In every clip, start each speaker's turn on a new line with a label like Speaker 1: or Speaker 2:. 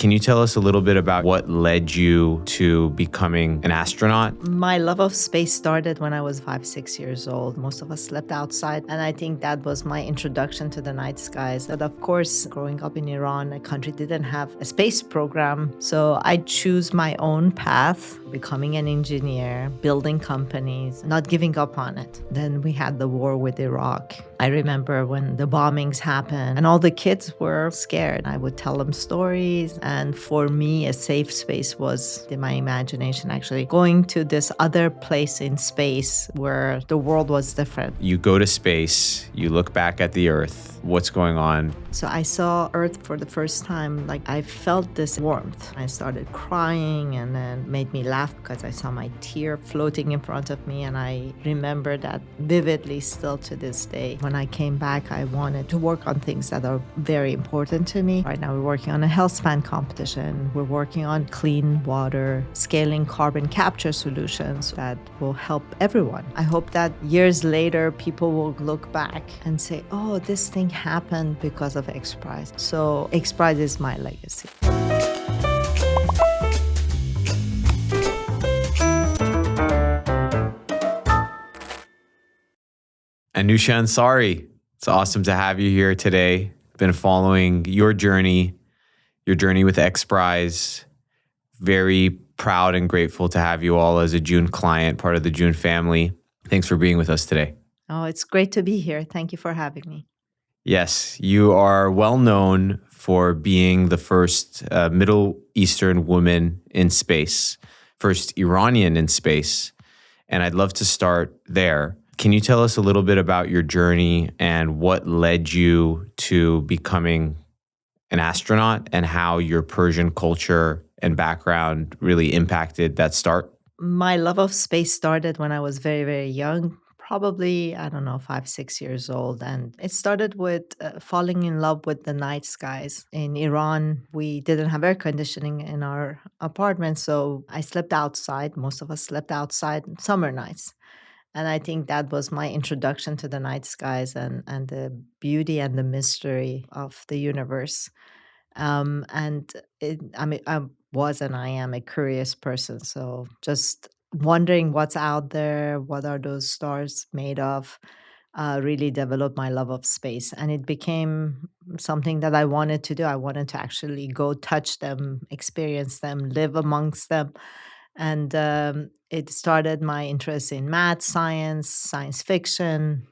Speaker 1: Can you tell us a little bit about what led you to becoming an astronaut?
Speaker 2: My love of space started when I was 5, 6 years old. Most of us slept outside, and I think that was my introduction to the night skies. But of course, growing up in Iran, a country didn't have a space program, so I choose my own path, becoming an engineer, building companies, not giving up on it. Then we had the war with Iraq. I remember when the bombings happened and all the kids were scared. I would tell them stories. And for me, a safe space was in my imagination, actually going to this other place in space where the world was different.
Speaker 1: You go to space, you look back at the Earth. What's going on?
Speaker 2: So I saw Earth for the first time. Like, I felt this warmth. I started crying, and then made me laugh because I saw my tear floating in front of me. And I remember that vividly still to this day. When I came back, I wanted to work on things that are very important to me. Right now, we're working on a health span competition. We're working on clean water, scaling carbon capture solutions that will help everyone. I hope that years later, people will look back and say, oh, this thing happened because of XPRIZE. So XPRIZE is my legacy.
Speaker 1: Anousheh Ansari, it's awesome to have you here today. Been following your journey with XPRIZE. Very proud and grateful to have you all as a JOON client, part of the JOON family. Thanks for being with us today.
Speaker 2: Oh, it's great to be here. Thank you for having me.
Speaker 1: Yes, you are well known for being the first Middle Eastern woman in space, first Iranian in space. And I'd love to start there. Can you tell us a little bit about your journey and what led you to becoming an astronaut and how your Persian culture and background really impacted that start?
Speaker 2: My love of space started when I was very, very young. Probably, 5, 6 years old. And it started with falling in love with the night skies. In Iran, we didn't have air conditioning in our apartment, so I slept outside. Most of us slept outside summer nights. And I think that was my introduction to the night skies and the beauty and the mystery of the universe. I was and I am a curious person. So just wondering what's out there, what are those stars made of, really developed my love of space. And it became something that I wanted to do. I wanted to actually go touch them, experience them, live amongst them. And it started my interest in math, science fiction,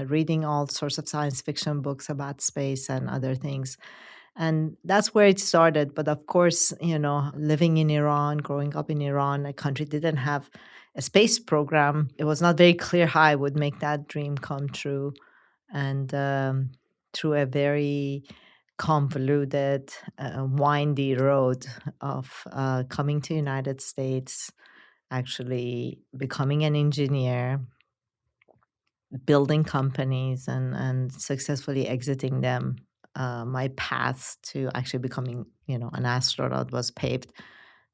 Speaker 2: reading all sorts of science fiction books about space and other things. And that's where it started. But of course, living in Iran, growing up in Iran, a country didn't have a space program. It was not very clear how I would make that dream come true. And through a very convoluted, windy road of coming to United States, actually becoming an engineer, building companies, and successfully exiting them, my path to actually becoming, an astronaut was paved.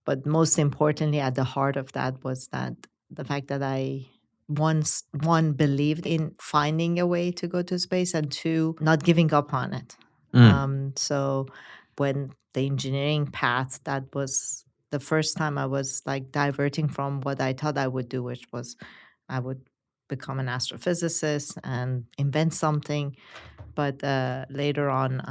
Speaker 2: But most importantly, at the heart of that was that the fact that I one believed in finding a way to go to space, and two, not giving up on it. So when the engineering path, that was the first time I was like diverting from what I thought I would do, which was I would become an astrophysicist and invent something. But later on,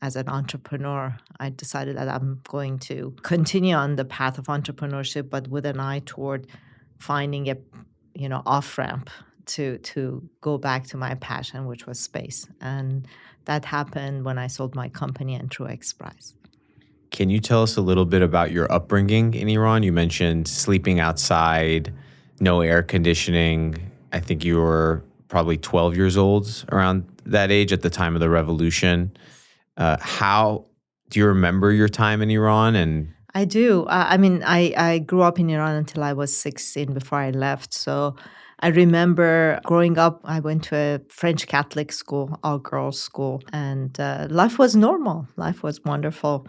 Speaker 2: as an entrepreneur, I decided that I'm going to continue on the path of entrepreneurship, but with an eye toward finding a, off ramp to go back to my passion, which was space. And that happened when I sold my company and through XPRIZE.
Speaker 1: Can you tell us a little bit about your upbringing in Iran? You mentioned sleeping outside, no air conditioning. I think you were probably 12 years old around that age at the time of the revolution. How do you remember your time in Iran? And
Speaker 2: I do. I grew up in Iran until I was 16 before I left. So I remember growing up, I went to a French Catholic school, all girls school, and life was normal. Life was wonderful.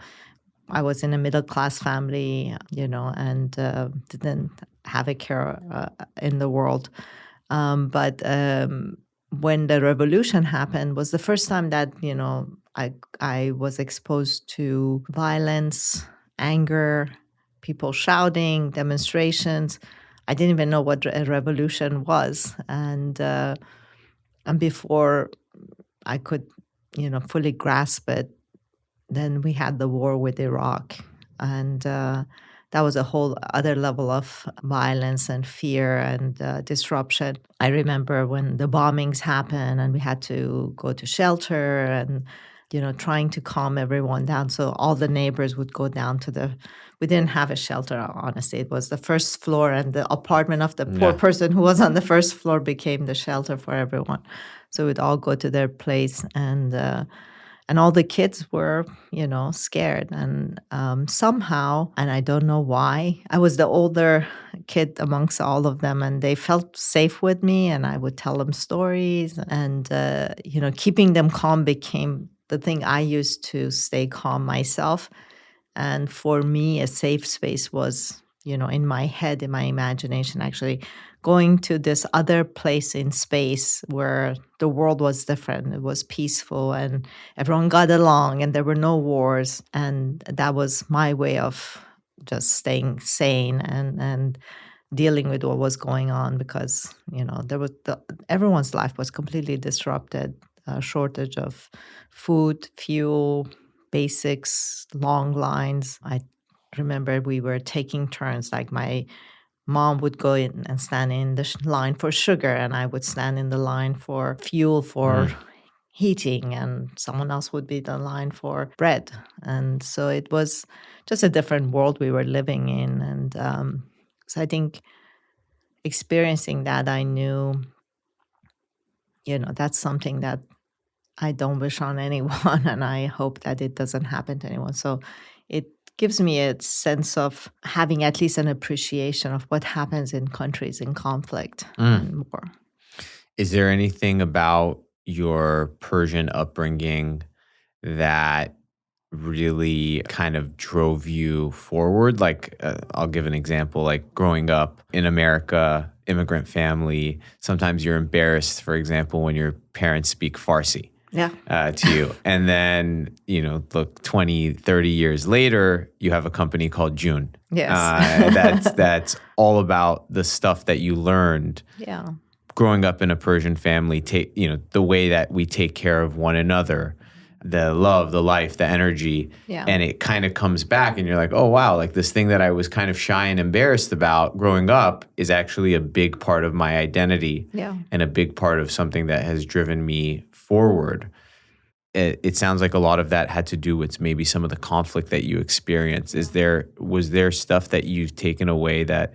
Speaker 2: I was in a middle class family, and didn't have a care in the world. But when the revolution happened was the first time that, I was exposed to violence, anger, people shouting, demonstrations. I didn't even know what a revolution was, and before I could, fully grasp it, then we had the war with Iraq, and that was a whole other level of violence and fear and disruption. I remember when the bombings happened and we had to go to shelter and trying to calm everyone down. So all the neighbors would go down to we didn't have a shelter, honestly. It was the first floor, and the apartment of the poor
Speaker 1: Yeah.
Speaker 2: person who was on the first floor became the shelter for everyone. So we'd all go to their place, and all the kids were, scared. And somehow, and I don't know why, I was the older kid amongst all of them, and they felt safe with me. And I would tell them stories, and keeping them calm became the thing I used to stay calm myself. And for me, a safe space was, in my head, in my imagination, actually going to this other place in space where the world was different. It was peaceful and everyone got along and there were no wars. And that was my way of just staying sane and dealing with what was going on, because, there was everyone's life was completely disrupted. Shortage of food, fuel, basics, long lines. I remember we were taking turns. Like my mom would go in and stand in the line for sugar, and I would stand in the line for fuel for heating, and someone else would be the line for bread. And so it was just a different world we were living in. And so I think experiencing that, I knew, that's something that I don't wish on anyone, and I hope that it doesn't happen to anyone. So it gives me a sense of having at least an appreciation of what happens in countries in conflict and war.
Speaker 1: Is there anything about your Persian upbringing that really kind of drove you forward? Like, I'll give an example. Like growing up in America, immigrant family, sometimes you're embarrassed, for example, when your parents speak Farsi.
Speaker 2: Yeah.
Speaker 1: To you. And then, look, 20, 30 years later, you have a company called JOON.
Speaker 2: Yes.
Speaker 1: That's all about the stuff that you learned.
Speaker 2: Yeah.
Speaker 1: Growing up in a Persian family, the way that we take care of one another, the love, the life, the energy.
Speaker 2: Yeah.
Speaker 1: And it kind of comes back and you're like, oh, wow, like this thing that I was kind of shy and embarrassed about growing up is actually a big part of my identity.
Speaker 2: Yeah.
Speaker 1: And a big part of something that has driven me forward. It sounds like a lot of that had to do with maybe some of the conflict that you experienced. Was there stuff that you've taken away that?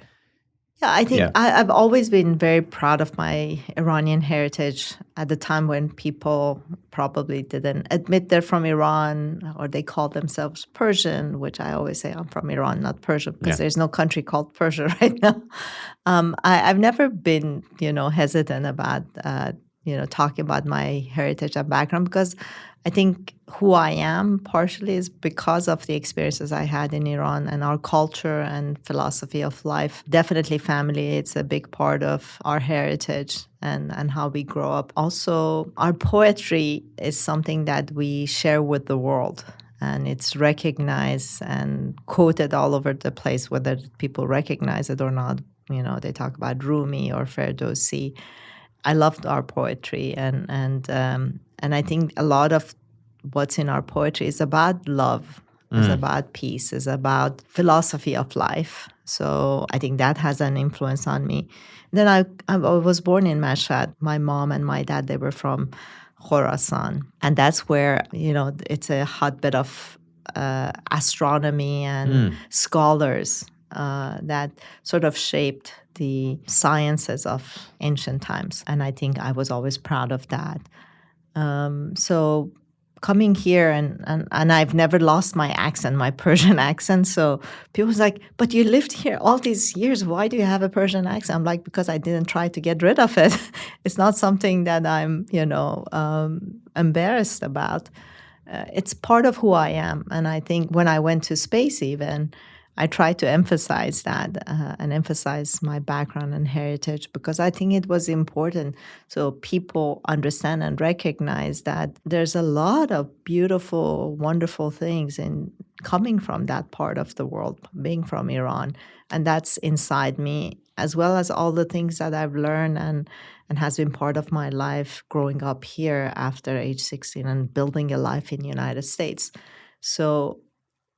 Speaker 2: Yeah, I think
Speaker 1: Yeah.
Speaker 2: I've always been very proud of my Iranian heritage at the time when people probably didn't admit they're from Iran, or they called themselves Persian, which I always say I'm from Iran, not Persia, because there's no country called Persia right now. I've never been, hesitant about, talking about my heritage and background, because I think who I am partially is because of the experiences I had in Iran and our culture and philosophy of life. Definitely family, it's a big part of our heritage and how we grow up. Also, our poetry is something that we share with the world, and it's recognized and quoted all over the place, whether people recognize it or not. They talk about Rumi or Ferdowsi. I loved our poetry, and I think a lot of what's in our poetry is about love, is about peace, is about philosophy of life. So I think that has an influence on me. Then I was born in Mashhad. My mom and my dad, they were from Khorasan, and that's where it's a hotbed of astronomy and scholars that sort of shaped the sciences of ancient times. And I think I was always proud of that. So coming here, and I've never lost my accent, my Persian accent. So people was like, but you lived here all these years. Why do you have a Persian accent? I'm like, because I didn't try to get rid of it. It's not something that I'm, embarrassed about. It's part of who I am. And I think when I went to space even, I try to emphasize that and emphasize my background and heritage because I think it was important so people understand and recognize that there's a lot of beautiful, wonderful things in coming from that part of the world, being from Iran. And that's inside me, as well as all the things that I've learned and has been part of my life growing up here after age 16 and building a life in the United States. So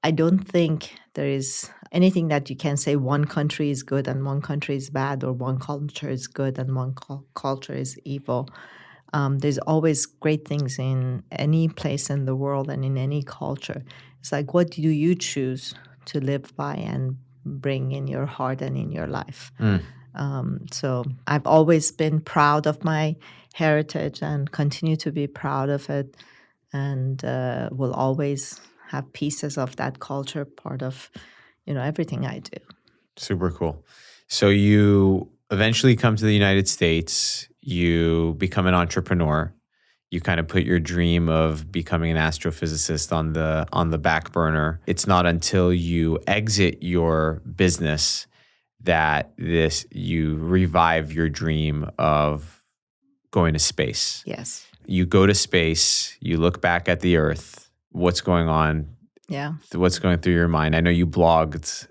Speaker 2: I don't think there is anything that you can say one country is good and one country is bad, or one culture is good and one culture is evil. There's always great things in any place in the world and in any culture. It's like, what do you choose to live by and bring in your heart and in your life? So I've always been proud of my heritage and continue to be proud of it, and will always have pieces of that culture part of everything I do.
Speaker 1: Super cool. So you eventually come to the United States, you become an entrepreneur, you kind of put your dream of becoming an astrophysicist on the back burner. It's not until you exit your business that you revive your dream of going to space.
Speaker 2: Yes.
Speaker 1: You go to space, you look back at the Earth, what's going on?
Speaker 2: Yeah.
Speaker 1: What's going through your mind? I know you blogged.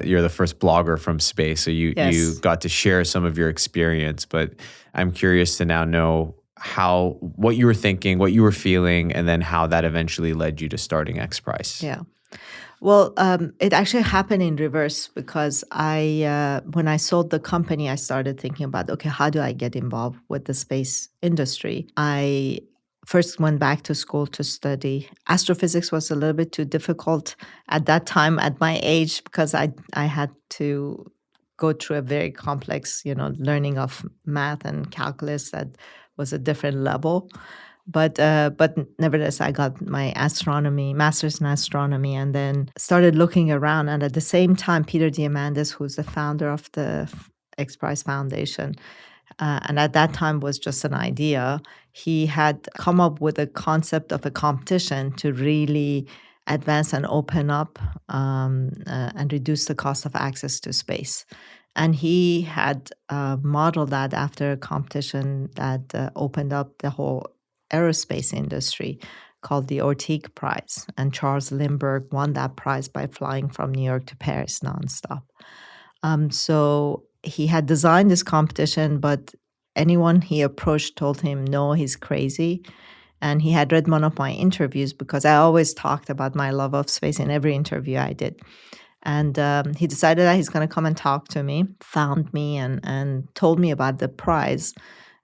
Speaker 1: You're the first blogger from space, so you got to share some of your experience. But I'm curious to now know what you were thinking, what you were feeling, and then how that eventually led you to starting XPRIZE.
Speaker 2: Yeah. Well, it actually happened in reverse because when I sold the company, I started thinking about, okay, how do I get involved with the space industry? I first went back to school to study. Astrophysics was a little bit too difficult at that time at my age because I had to go through a very complex, learning of math and calculus that was a different level. But nevertheless, I got my master's in astronomy, and then started looking around. And at the same time, Peter Diamandis, who's the founder of the XPRIZE Foundation, and at that time was just an idea, he had come up with a concept of a competition to really advance and open up and reduce the cost of access to space. And he had modeled that after a competition that opened up the whole aerospace industry called the Orteig Prize. And Charles Lindbergh won that prize by flying from New York to Paris nonstop. So he had designed this competition, but anyone he approached told him, no, he's crazy. And he had read one of my interviews because I always talked about my love of space in every interview I did. And he decided that he's going to come and talk to me, found me, and told me about the prize.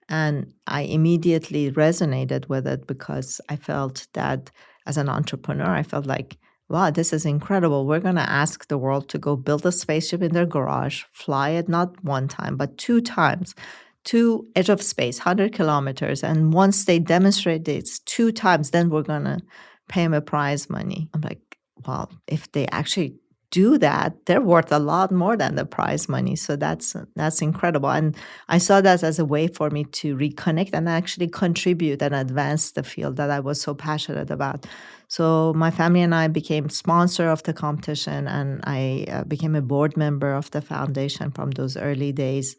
Speaker 2: And I immediately resonated with it because I felt that as an entrepreneur, I felt like, wow, this is incredible. We're going to ask the world to go build a spaceship in their garage, fly it not one time, but 2 times to edge of space, 100 kilometers. And once they demonstrate this 2 times, then we're going to pay them a prize money. I'm like, well, if they actually do that, they're worth a lot more than the prize money. So that's incredible. And I saw that as a way for me to reconnect and actually contribute and advance the field that I was so passionate about. So my family and I became sponsor of the competition, and I became a board member of the foundation from those early days.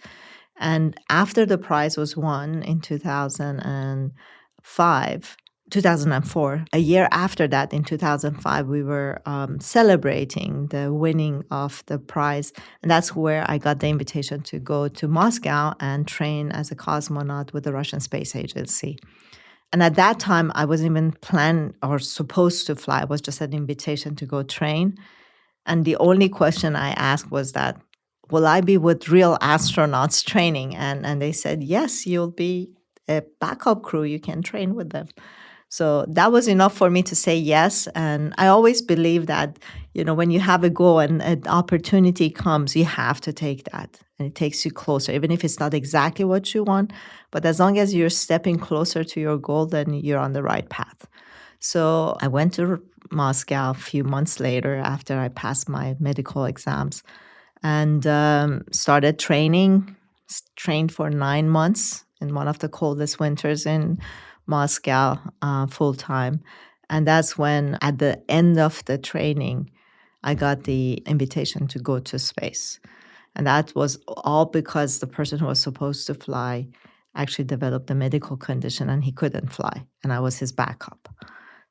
Speaker 2: And after the prize was won in 2004, a year after that, in 2005, we were celebrating the winning of the prize. And that's where I got the invitation to go to Moscow and train as a cosmonaut with the Russian Space Agency. And at that time, I wasn't even planned or supposed to fly. It was just an invitation to go train. And the only question I asked was that, will I be with real astronauts training? And they said, yes, you'll be a backup crew. You can train with them. So that was enough for me to say yes. And I always believe that, when you have a goal and an opportunity comes, you have to take that. And it takes you closer, even if it's not exactly what you want. But as long as you're stepping closer to your goal, then you're on the right path. So I went to Moscow a few months later after I passed my medical exams and started training, trained for 9 months in one of the coldest winters in Moscow full time. And that's when, at the end of the training, I got the invitation to go to space. And that was all because the person who was supposed to fly actually developed a medical condition and he couldn't fly. And I was his backup.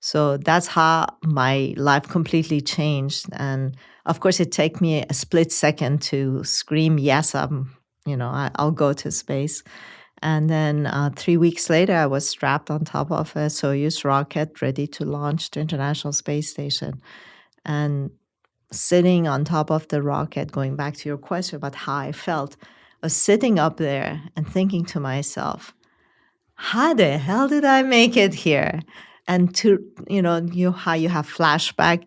Speaker 2: So that's how my life completely changed. And of course, it took me a split second to scream, yes, I'll go to space. And then 3 weeks later, I was strapped on top of a Soyuz rocket ready to launch the International Space Station. And sitting on top of the rocket, going back to your question about how I felt, I was sitting up there and thinking to myself, how the hell did I make it here? And how you have flashback.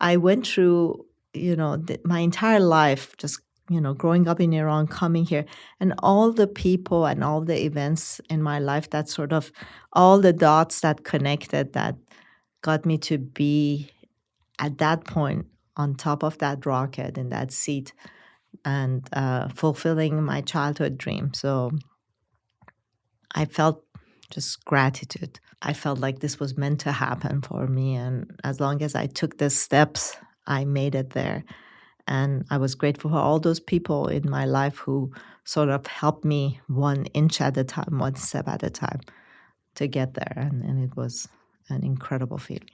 Speaker 2: I went through, my entire life, just, growing up in Iran, coming here, and all the people and all the events in my life that sort of, all the dots that connected that got me to be at that point on top of that rocket in that seat and fulfilling my childhood dream. So I felt just gratitude. I felt like this was meant to happen for me. And as long as I took the steps, I made it there. And I was grateful for all those people in my life who sort of helped me 1 inch at a time, 1 step at a time to get there. And it was an incredible feeling.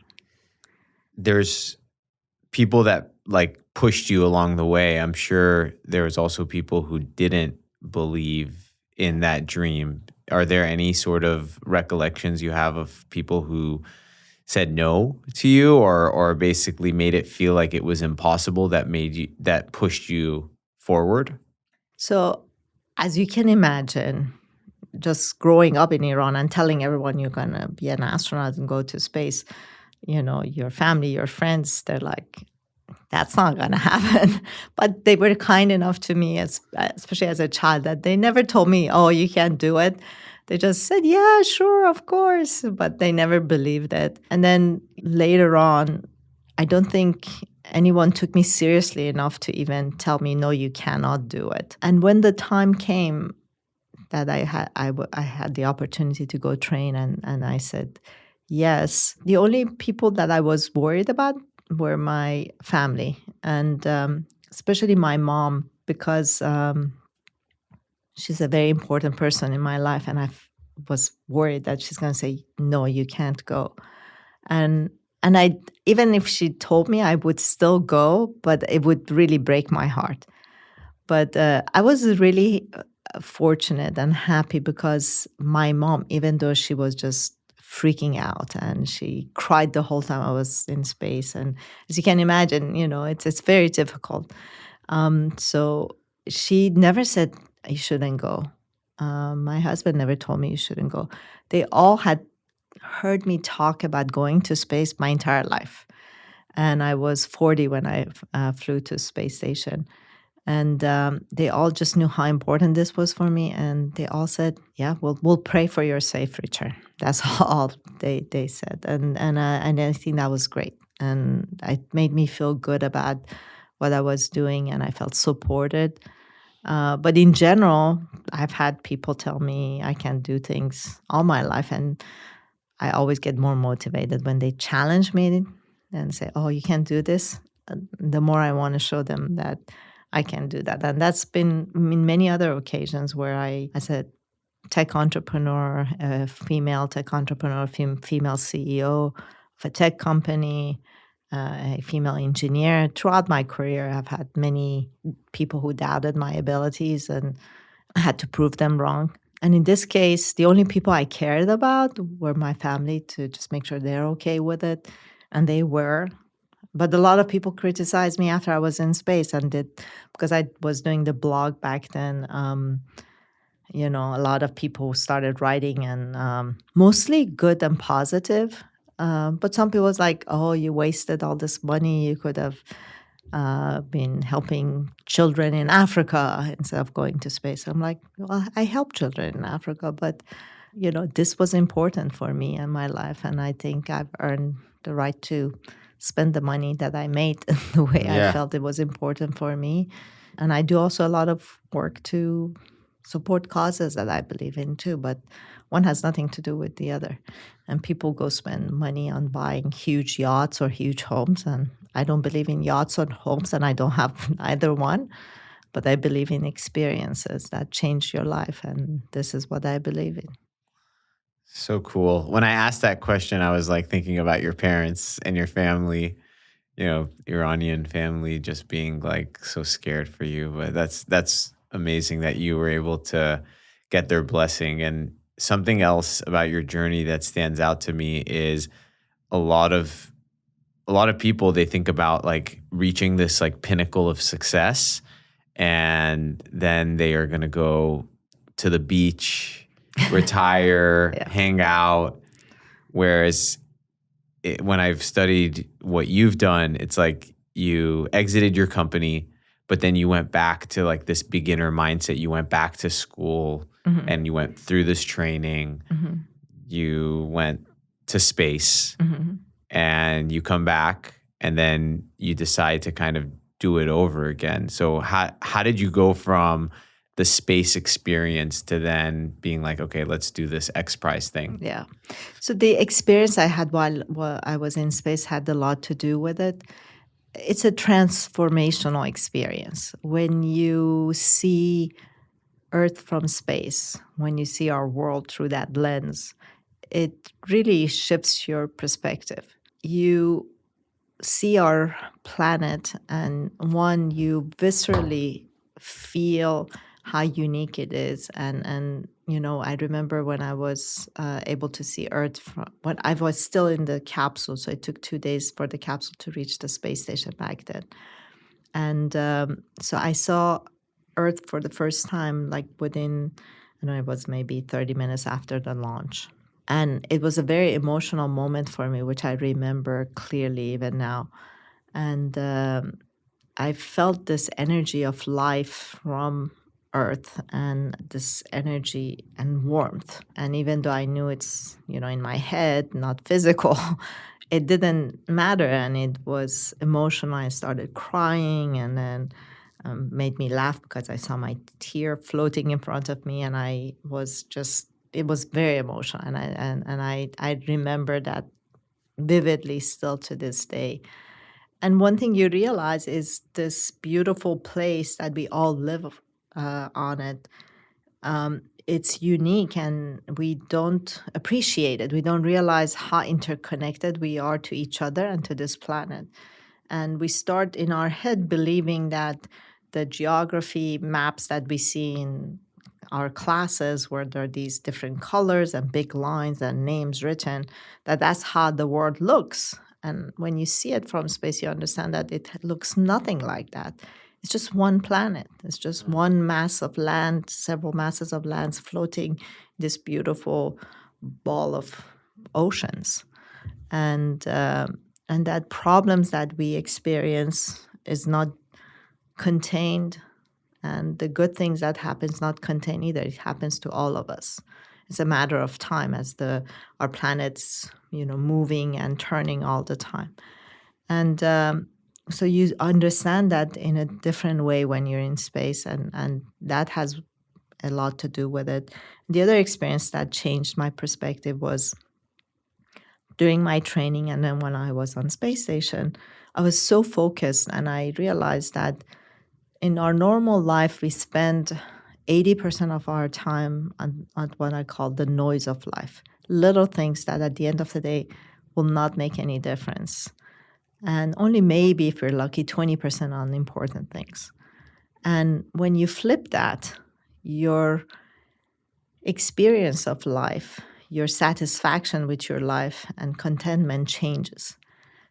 Speaker 1: There's people that like pushed you along the way. I'm sure there was also people who didn't believe in that dream. Are there any sort of recollections you have of people who said no to you or basically made it feel like it was impossible that pushed you forward?
Speaker 2: So, as you can imagine, just growing up in Iran and telling everyone you're going to be an astronaut and go to space, your family, your friends, they're like, that's not going to happen. But they were kind enough to me, especially as a child, that they never told me, oh, you can't do it. They just said, yeah, sure, of course. But they never believed it. And then later on, I don't think anyone took me seriously enough to even tell me, no, you cannot do it. And when the time came that I had the opportunity to go train, and I said, yes, the only people that I was worried about were my family, and especially my mom, because she's a very important person in my life, and I was worried that she's going to say, no, you can't go. And I, even if she told me, I would still go, but it would really break my heart. But I was really fortunate and happy because my mom, even though she was just freaking out and she cried the whole time I was in space, and as you can imagine, it's very difficult. So she never said you shouldn't go. My husband never told me you shouldn't go. They all had heard me talk about going to space my entire life. And I was 40 when I flew to space station. And they all just knew how important this was for me. And they all said, yeah, we'll pray for your safe return. That's all they said. And I think that was great. And it made me feel good about what I was doing. And I felt supported. But in general, I've had people tell me I can't do things all my life. And I always get more motivated when they challenge me and say, oh, you can't do this. The more I want to show them that I can do that. And that's been in many other occasions where as a tech entrepreneur, a female tech entrepreneur, female CEO of a tech company, a female engineer. Throughout my career, I've had many people who doubted my abilities, and I had to prove them wrong. And in this case, the only people I cared about were my family, to just make sure they're okay with it. And they were. But a lot of people criticized me after I was in space, because I was doing the blog back then. A lot of people started writing, and mostly good and positive. But some people was like, oh, you wasted all this money. You could have been helping children in Africa instead of going to space. I'm like, well, I help children in Africa, but this was important for me and my life, and I think I've earned the right to spend the money that I made the way I felt it was important for me. And I do also a lot of work to support causes that I believe in too, but one has nothing to do with the other. And people go spend money on buying huge yachts or huge homes, and I don't believe in yachts or homes, and I don't have either one, but I believe in experiences that change your life, and this is what I believe in.
Speaker 1: So cool. When I asked that question, I was like thinking about your parents and your family, Iranian family just being like so scared for you. But that's amazing that you were able to get their blessing. And something else about your journey that stands out to me is a lot of a lot of people, they think about like reaching this like pinnacle of success, and then they are going to go to the beach, retire,
Speaker 2: Yeah.
Speaker 1: hang out. Whereas when I've studied what you've done, it's like you exited your company, but then you went back to like this beginner mindset. You went back to school
Speaker 2: Mhm.
Speaker 1: and you went through this training.
Speaker 2: Mhm.
Speaker 1: You went to space
Speaker 2: Mhm.
Speaker 1: and you come back and then you decide to kind of do it over again. So how did you go from the space experience to then being like, okay, let's do this XPRIZE thing?
Speaker 2: Yeah. So the experience I had while I was in space had a lot to do with it. It's a transformational experience. When you see Earth from space, when you see our world through that lens, it really shifts your perspective. You see our planet, and one, you viscerally feel how unique it is. And I remember when I was able to see Earth from when I was still in the capsule. So it took 2 days for the capsule to reach the space station back then. And so I saw Earth for the first time, like within, I don't know, it was maybe 30 minutes after the launch. And it was a very emotional moment for me, which I remember clearly even now. And I felt this energy of life from Earth, and this energy and warmth. And even though I knew it's, in my head, not physical, it didn't matter. And it was emotional. I started crying, and then made me laugh because I saw my tear floating in front of me. And I was just, it was very emotional. And I remember that vividly still to this day. And one thing you realize is this beautiful place that we all live on it. It's unique, and we don't appreciate it. We don't realize how interconnected we are to each other and to this planet. And we start in our head believing that the geography maps that we see in our classes, where there are these different colors and big lines and names written, that's how the world looks. And when you see it from space, you understand that it looks nothing like that. It's just one planet. It's just one mass of land, several masses of lands floating this beautiful ball of oceans. And that problems that we experience is not contained, and the good things that happens not contained either. It happens to all of us. It's a matter of time as our planet's moving and turning all the time. And so you understand that in a different way when you're in space, and that has a lot to do with it. The other experience that changed my perspective was during my training, and then when I was on space station. I was so focused, and I realized that in our normal life, we spend 80% of our time on what I call the noise of life. Little things that at the end of the day will not make any difference. And only maybe, if you're lucky, 20% on important things. And when you flip that, your experience of life, your satisfaction with your life and contentment changes.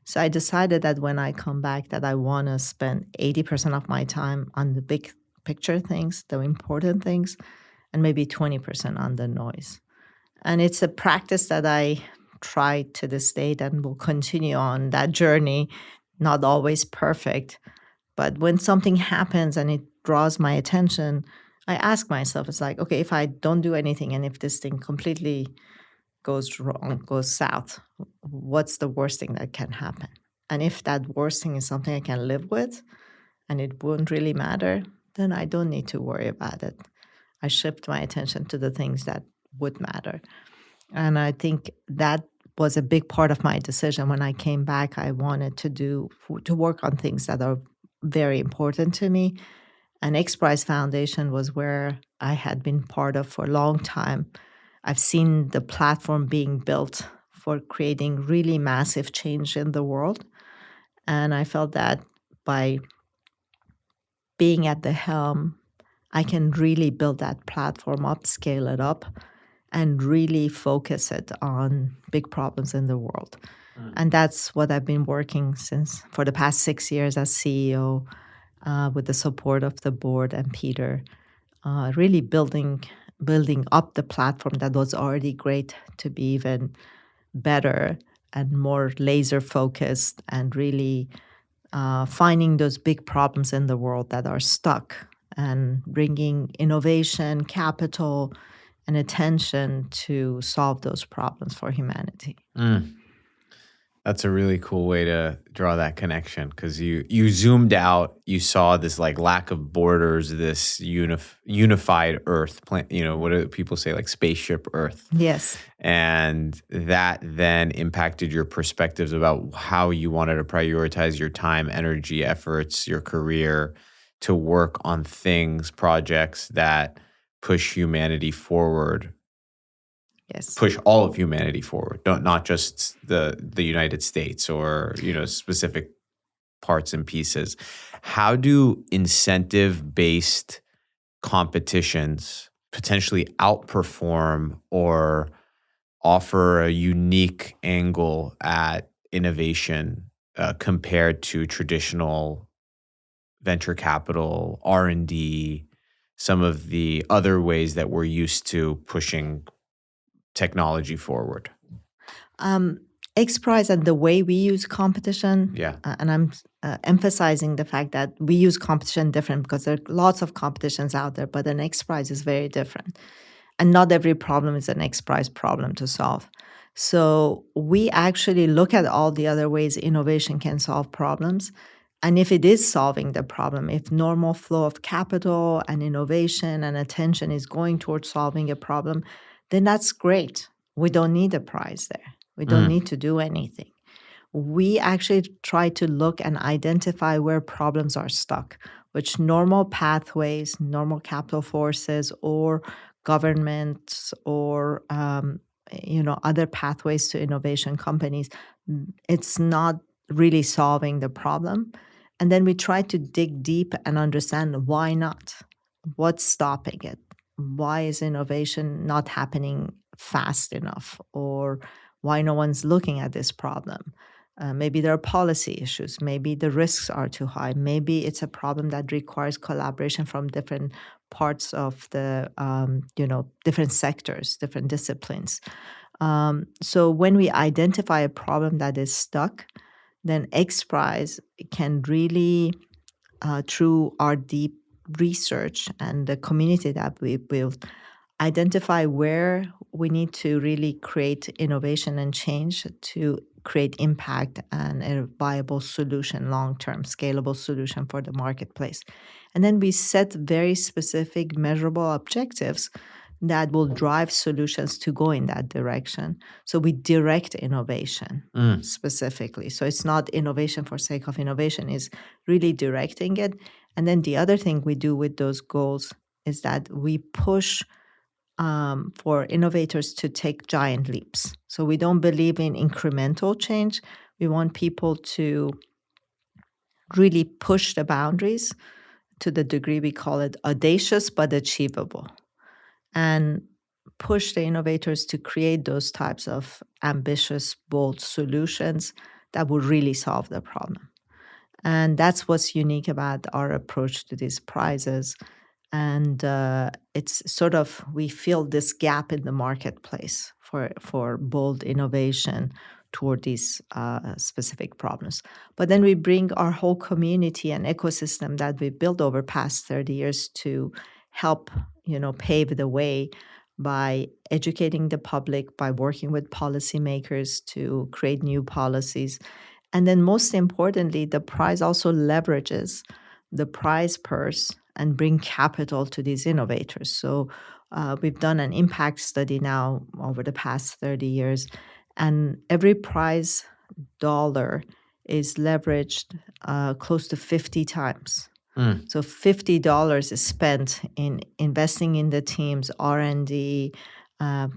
Speaker 2: So I decided that when I come back, that I want to spend 80% of my time on the big picture things, the important things, and maybe 20% on the noise. And it's a practice that I try to this date and will continue on that journey, not always perfect. But when something happens and it draws my attention, I ask myself, it's like, okay, if I don't do anything and if this thing completely goes wrong, goes south, what's the worst thing that can happen? And if that worst thing is something I can live with and it won't really matter, then I don't need to worry about it. I shift my attention to the things that would matter. And I think that was a big part of my decision. When I came back, I wanted to work on things that are very important to me. And XPRIZE Foundation was where I had been part of for a long time. I've seen the platform being built for creating really massive change in the world. And I felt that by being at the helm, I can really build that platform up, scale it up, and really focus it on big problems in the world. And that's what I've been working since for the past 6 years as CEO, with the support of the board and Peter, really building up the platform that was already great to be even better and more laser focused, and really finding those big problems in the world that are stuck and bringing innovation, capital, and attention to solve those problems for humanity.
Speaker 1: That's a really cool way to draw that connection, because you zoomed out, you saw this like lack of borders, this unified Earth, what do people say, like spaceship Earth?
Speaker 2: Yes.
Speaker 1: And that then impacted your perspectives about how you wanted to prioritize your time, energy, efforts, your career to work on things, projects that push humanity forward.
Speaker 2: Yes.
Speaker 1: Push all of humanity forward, not just the United States or specific parts and pieces. How do incentive-based competitions potentially outperform or offer a unique angle at innovation compared to traditional venture capital, R&D, some of the other ways that we're used to pushing technology forward?
Speaker 2: XPRIZE and the way we use competition,
Speaker 1: Yeah.
Speaker 2: and I'm emphasizing the fact that we use competition different because there are lots of competitions out there, but an XPRIZE is very different. And not every problem is an XPRIZE problem to solve. So we actually look at all the other ways innovation can solve problems. And if it is solving the problem, if normal flow of capital and innovation and attention is going towards solving a problem, then that's great. We don't need a prize there. We don't need to do anything. We actually try to look and identify where problems are stuck, which normal pathways, normal capital forces, or governments, or other pathways to innovation companies, it's not really solving the problem. And then we try to dig deep and understand why not. What's stopping it? Why is innovation not happening fast enough? Or why no one's looking at this problem? Maybe there are policy issues. Maybe the risks are too high. Maybe it's a problem that requires collaboration from different parts of the, different sectors, different disciplines. So when we identify a problem that is stuck, then XPRIZE can really, through our deep research and the community that we built, identify where we need to really create innovation and change to create impact and a viable solution, long-term scalable solution for the marketplace. And then we set very specific measurable objectives that will drive solutions to go in that direction. So we direct innovation specifically. So it's not innovation for sake of innovation, it's really directing it. And then the other thing we do with those goals is that we push for innovators to take giant leaps. So we don't believe in incremental change. We want people to really push the boundaries to the degree we call it audacious but achievable, and push the innovators to create those types of ambitious, bold solutions that will really solve the problem. And that's what's unique about our approach to these prizes. And it's sort of, we feel this gap in the marketplace for bold innovation toward these specific problems. But then we bring our whole community and ecosystem that we built over past 30 years to help, pave the way by educating the public, by working with policymakers to create new policies. And then most importantly, the prize also leverages the prize purse and bring capital to these innovators. So we've done an impact study now over the past 30 years, And every prize dollar is leveraged close to 50 times. So $50 is spent in investing in the team's R&D,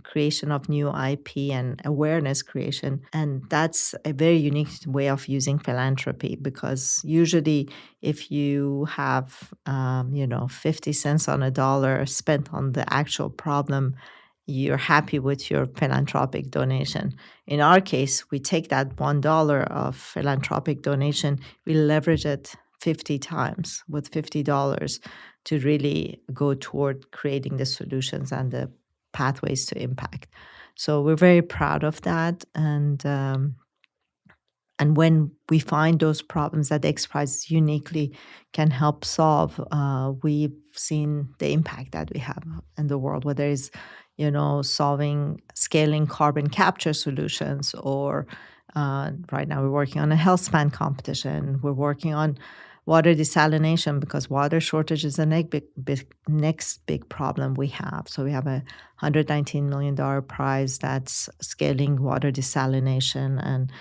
Speaker 2: creation of new IP, and awareness creation. And that's a very unique way of using philanthropy, because usually if you have 50 cents on a dollar spent on the actual problem, you're happy with your philanthropic donation. In our case, we take that $1 of philanthropic donation, we leverage it 50 times with $50 to really go toward creating the solutions and the pathways to impact. So we're very proud of that. And when we find those problems that XPRIZE uniquely can help solve, we've seen the impact that we have in the world, whether it's, scaling carbon capture solutions, or right now we're working on a health span competition. We're working on water desalination, because water shortage is the next big problem we have. So we have a $119 million prize that's scaling water desalination and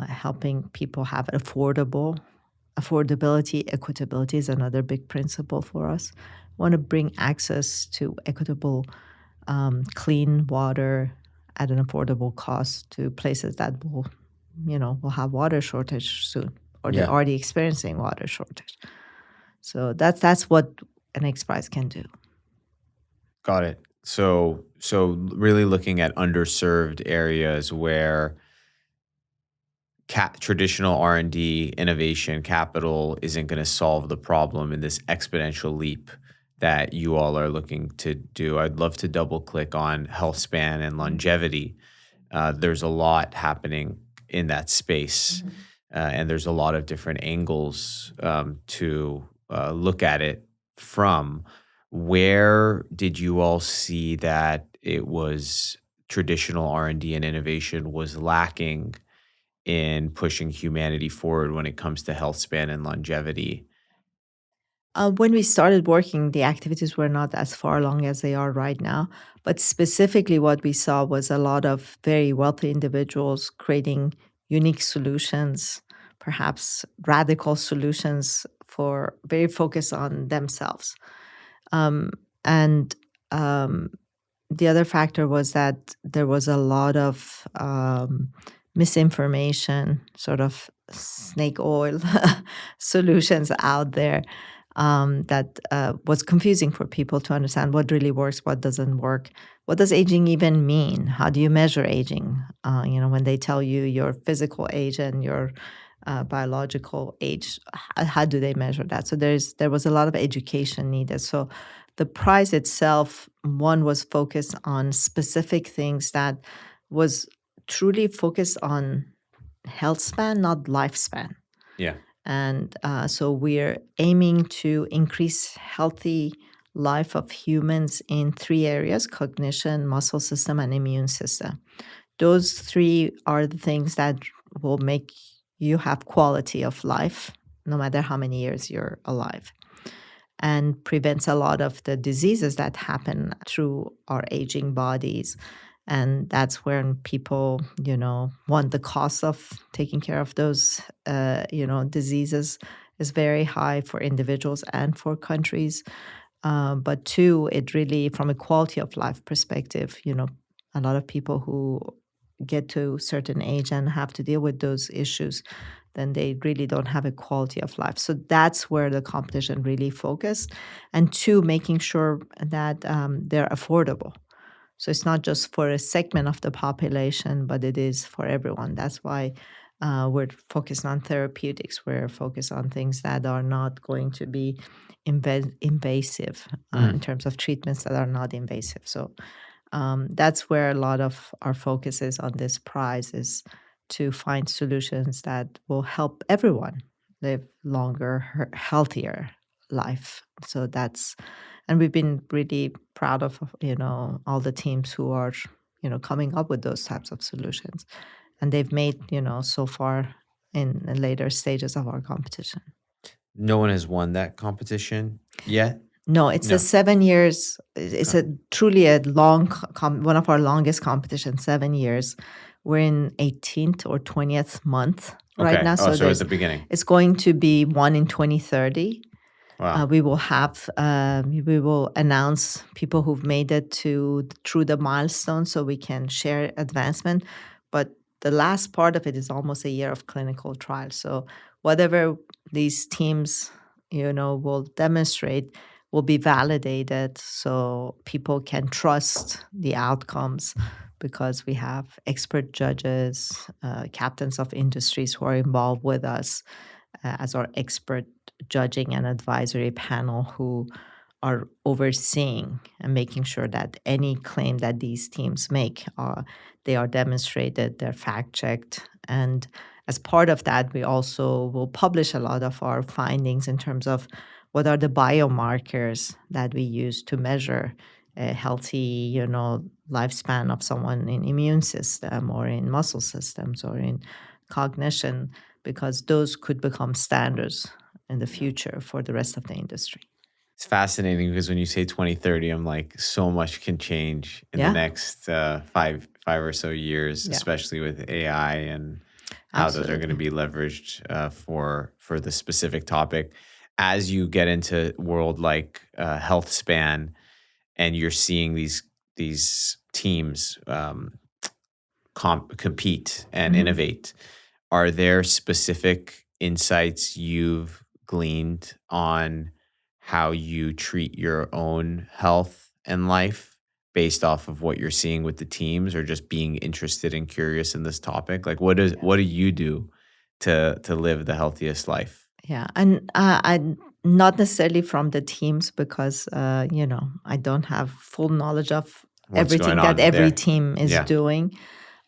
Speaker 2: helping people have affordability. Equitability is another big principle for us. We want to bring access to equitable, clean water at an affordable cost to places that will have water shortage soon, or they're already experiencing water shortage. So that's what an XPRIZE can do.
Speaker 1: Got it. So really looking at underserved areas where traditional R&D, innovation, capital isn't going to solve the problem in this exponential leap that you all are looking to do. I'd love to double click on health span and longevity. There's a lot happening in that space, and there's a lot of different angles to look at it from. Where did you all see that it was traditional R&D and innovation was lacking in pushing humanity forward when it comes to health span and longevity?
Speaker 2: When we started working, the activities were not as far along as they are right now. But specifically, what we saw was a lot of very wealthy individuals creating unique solutions, perhaps radical solutions, for very focused on themselves. And the other factor was that there was a lot of misinformation, sort of snake oil solutions out there, that was confusing for people to understand what really works, what doesn't work. What does aging even mean? How do you measure aging? When they tell you your physical age and your biological age, how do they measure that? So there was a lot of education needed. So the prize itself, one, was focused on specific things that was truly focused on health span, not lifespan.
Speaker 1: Yeah.
Speaker 2: And so we're aiming to increase healthy life of humans in 3 areas: cognition, muscle system, and immune system. Those 3 are the things that will make you have quality of life, no matter how many years you're alive, and prevents a lot of the diseases that happen through our aging bodies. And that's when people, want the cost of taking care of those, diseases is very high for individuals and for countries. But 2, it really, from a quality of life perspective, a lot of people who get to a certain age and have to deal with those issues, then they really don't have a quality of life. So that's where the competition really focused. And 2, making sure that they're affordable. So it's not just for a segment of the population, but it is for everyone. That's why we're focused on therapeutics. We're focused on things that are not going to be invasive, in terms of treatments that are not invasive. So that's where a lot of our focus is on this prize, is to find solutions that will help everyone live longer, healthier life. So and we've been really proud of, all the teams who are, coming up with those types of solutions. And they've made, so far in the later stages of our competition.
Speaker 1: No one has won that competition yet?
Speaker 2: No, it's a 7 years. It's a truly a long, one of our longest competitions, 7 years. We're in 18th or 20th month right
Speaker 1: Okay.
Speaker 2: now.
Speaker 1: Oh,
Speaker 2: So
Speaker 1: so at the beginning.
Speaker 2: it's going to be one in 2030.
Speaker 1: Wow.
Speaker 2: We will announce people who've made it through the milestone so we can share advancement. But the last part of it is almost a year of clinical trials. So whatever these teams, will demonstrate will be validated so people can trust the outcomes because we have expert judges, captains of industries who are involved with us as our expert judging and advisory panel who are overseeing and making sure that any claim that these teams make, they are demonstrated, they're fact checked. And as part of that, we also will publish a lot of our findings in terms of what are the biomarkers that we use to measure a healthy, lifespan of someone in immune system or in muscle systems or in cognition, because those could become standards in the future for the rest of the industry.
Speaker 1: It's fascinating because when you say 2030, I'm like, so much can change in the
Speaker 2: Yeah.
Speaker 1: next five or so years,
Speaker 2: Yeah.
Speaker 1: especially with AI and how those are going to be leveraged for the specific topic. As you get into world like health span, and you're seeing these teams compete and
Speaker 2: Mhm.
Speaker 1: innovate, are there specific insights you've gleaned on how you treat your own health and life based off of what you're seeing with the teams, or just being interested and curious in this topic? Like, what do you do to live the healthiest life?
Speaker 2: Yeah, and I not necessarily from the teams because I don't have full knowledge of
Speaker 1: What's going
Speaker 2: everything that
Speaker 1: on
Speaker 2: every
Speaker 1: there?
Speaker 2: team is
Speaker 1: Yeah.
Speaker 2: doing,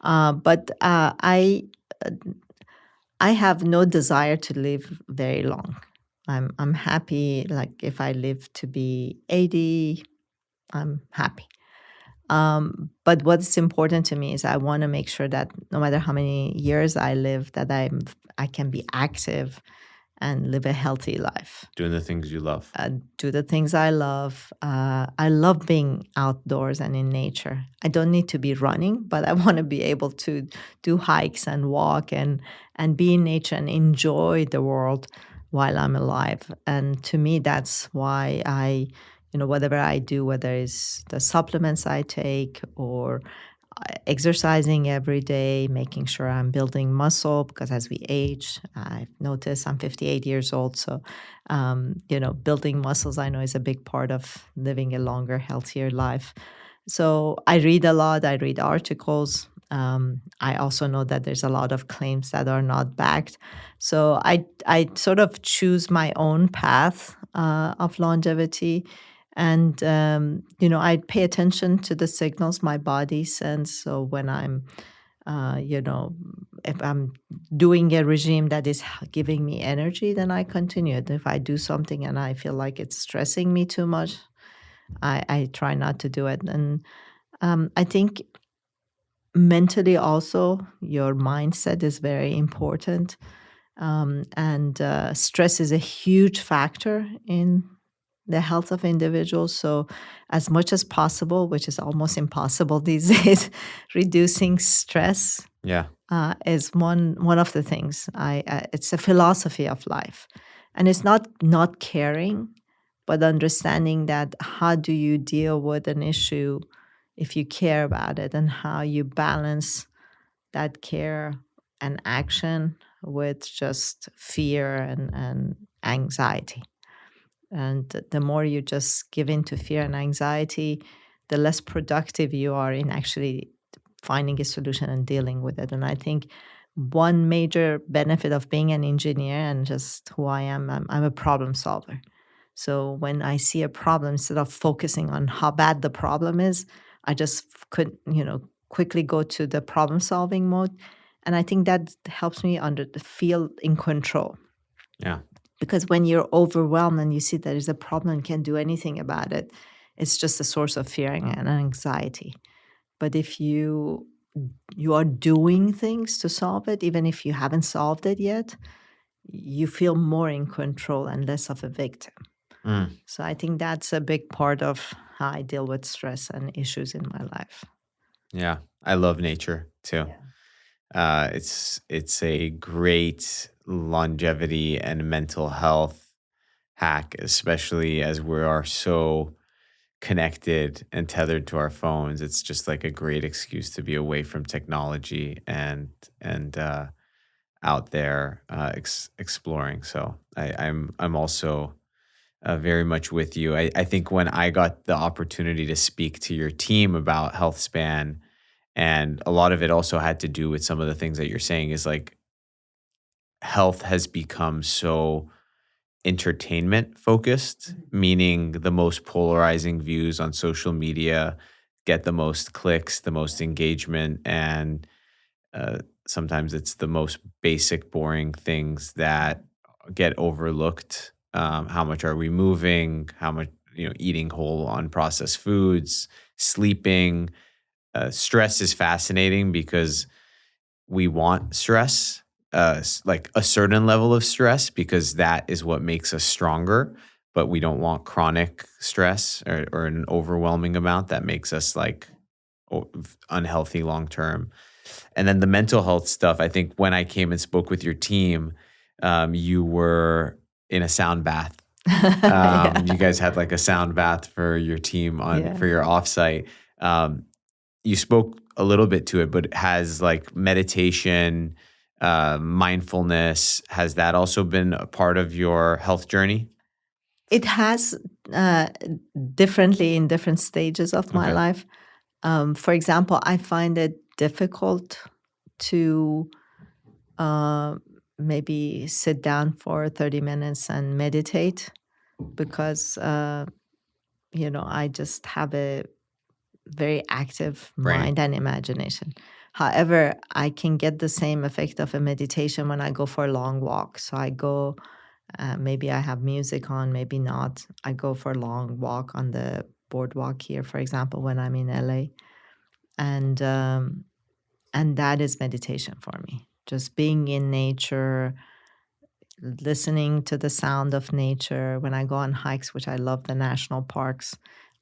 Speaker 2: but I have no desire to live very long. I'm happy. Like if I live to be 80, I'm happy. But what's important to me is I want to make sure that no matter how many years I live, that I can be active and live a healthy life.
Speaker 1: Doing the things you love.
Speaker 2: Do the things I love. I love being outdoors and in nature. I don't need to be running, but I want to be able to do hikes and walk and be in nature and enjoy the world while I'm alive. And to me, that's why whatever I do, whether it's the supplements I take or exercising every day, making sure I'm building muscle because as we age, I've noticed I'm 58 years old. So, building muscles I know is a big part of living a longer, healthier life. So I read a lot, I read articles. I also know that there's a lot of claims that are not backed. So I sort of choose my own path of longevity. And, I pay attention to the signals my body sends. So when uh, you know, if I'm doing a regime that is giving me energy, then I continue it. If I do something and I feel like it's stressing me too much, I try not to do it. And I think mentally also, your mindset is very important. And stress is a huge factor in the health of individuals. So, as much as possible, which is almost impossible these days, reducing stress
Speaker 1: Yeah.
Speaker 2: is one of the things. It's a philosophy of life, and it's not caring, but understanding that how do you deal with an issue if you care about it, and how you balance that care and action with just fear and anxiety. And the more you just give in to fear and anxiety, the less productive you are in actually finding a solution and dealing with it. And I think one major benefit of being an engineer and just who I am, I'm a problem solver. So when I see a problem, instead of focusing on how bad the problem is, I just could, quickly go to the problem solving mode. And I think that helps me feel in control.
Speaker 1: Yeah.
Speaker 2: Because when you're overwhelmed and you see there is a problem and can't do anything about it, it's just a source of fear and anxiety. But if you are doing things to solve it, even if you haven't solved it yet, you feel more in control and less of a victim.
Speaker 1: Mm.
Speaker 2: So I think that's a big part of how I deal with stress and issues in my life.
Speaker 1: Yeah. I love nature too.
Speaker 2: Yeah.
Speaker 1: It's a great longevity and mental health hack, especially as we are so connected and tethered to our phones. It's just like a great excuse to be away from technology and out there exploring. So I'm also very much with you. I think when I got the opportunity to speak to your team about health span, and a lot of it also had to do with some of the things that you're saying is like health has become so entertainment focused, meaning the most polarizing views on social media get the most clicks, the most engagement, and sometimes it's the most basic, boring things that get overlooked. How much are we moving? How much, eating whole unprocessed foods, sleeping. Stress is fascinating because we want stress, like a certain level of stress, because that is what makes us stronger. But we don't want chronic stress or an overwhelming amount that makes us like unhealthy long term. And then the mental health stuff, I think when I came and spoke with your team, you were in a sound bath. You
Speaker 2: Yeah.
Speaker 1: guys had like a sound bath for your team
Speaker 2: Yeah.
Speaker 1: for your offsite. You spoke a little bit to it, but it has like meditation, mindfulness. Has that also been a part of your health journey?
Speaker 2: It has uh, differently in different stages of my
Speaker 1: Okay.
Speaker 2: life. For example, I find it difficult to uh, maybe sit down for 30 minutes and meditate because, I just have a very active
Speaker 1: Brain.
Speaker 2: mind and imagination. However, I can get the same effect of a meditation when I go for a long walk. So I go, maybe I have music on, maybe not. I go for a long walk on the boardwalk here, for example, when I'm in LA, and that is meditation for me. Just being in nature, listening to the sound of nature. When I go on hikes, which I love the national parks,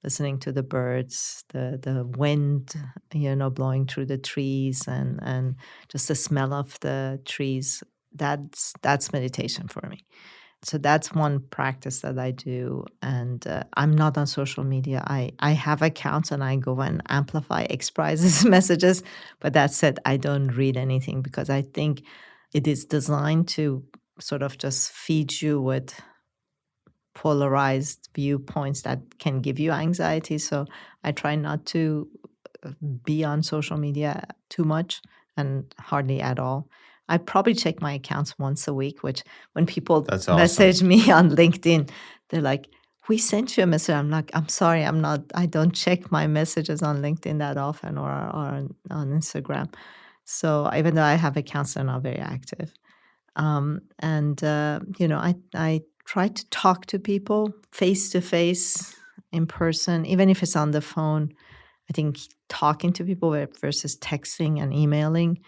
Speaker 2: listening to the birds, the wind, blowing through the trees, and just the smell of the trees. That's meditation for me. So that's one practice that I do, and I'm not on social media. I have accounts and I go and amplify XPRIZE's messages, but that said, I don't read anything because I think it is designed to sort of just feed you with polarized viewpoints that can give you anxiety. So I try not to be on social media too much and hardly at all. I probably check my accounts once a week, which when people
Speaker 1: That's awesome.
Speaker 2: message me on LinkedIn, they're like, we sent you a message. I'm like, I'm sorry, I don't check my messages on LinkedIn that often or on Instagram. So even though I have accounts, they're not very active. I try to talk to people face to face in person, even if it's on the phone. I think talking to people versus texting and emailing,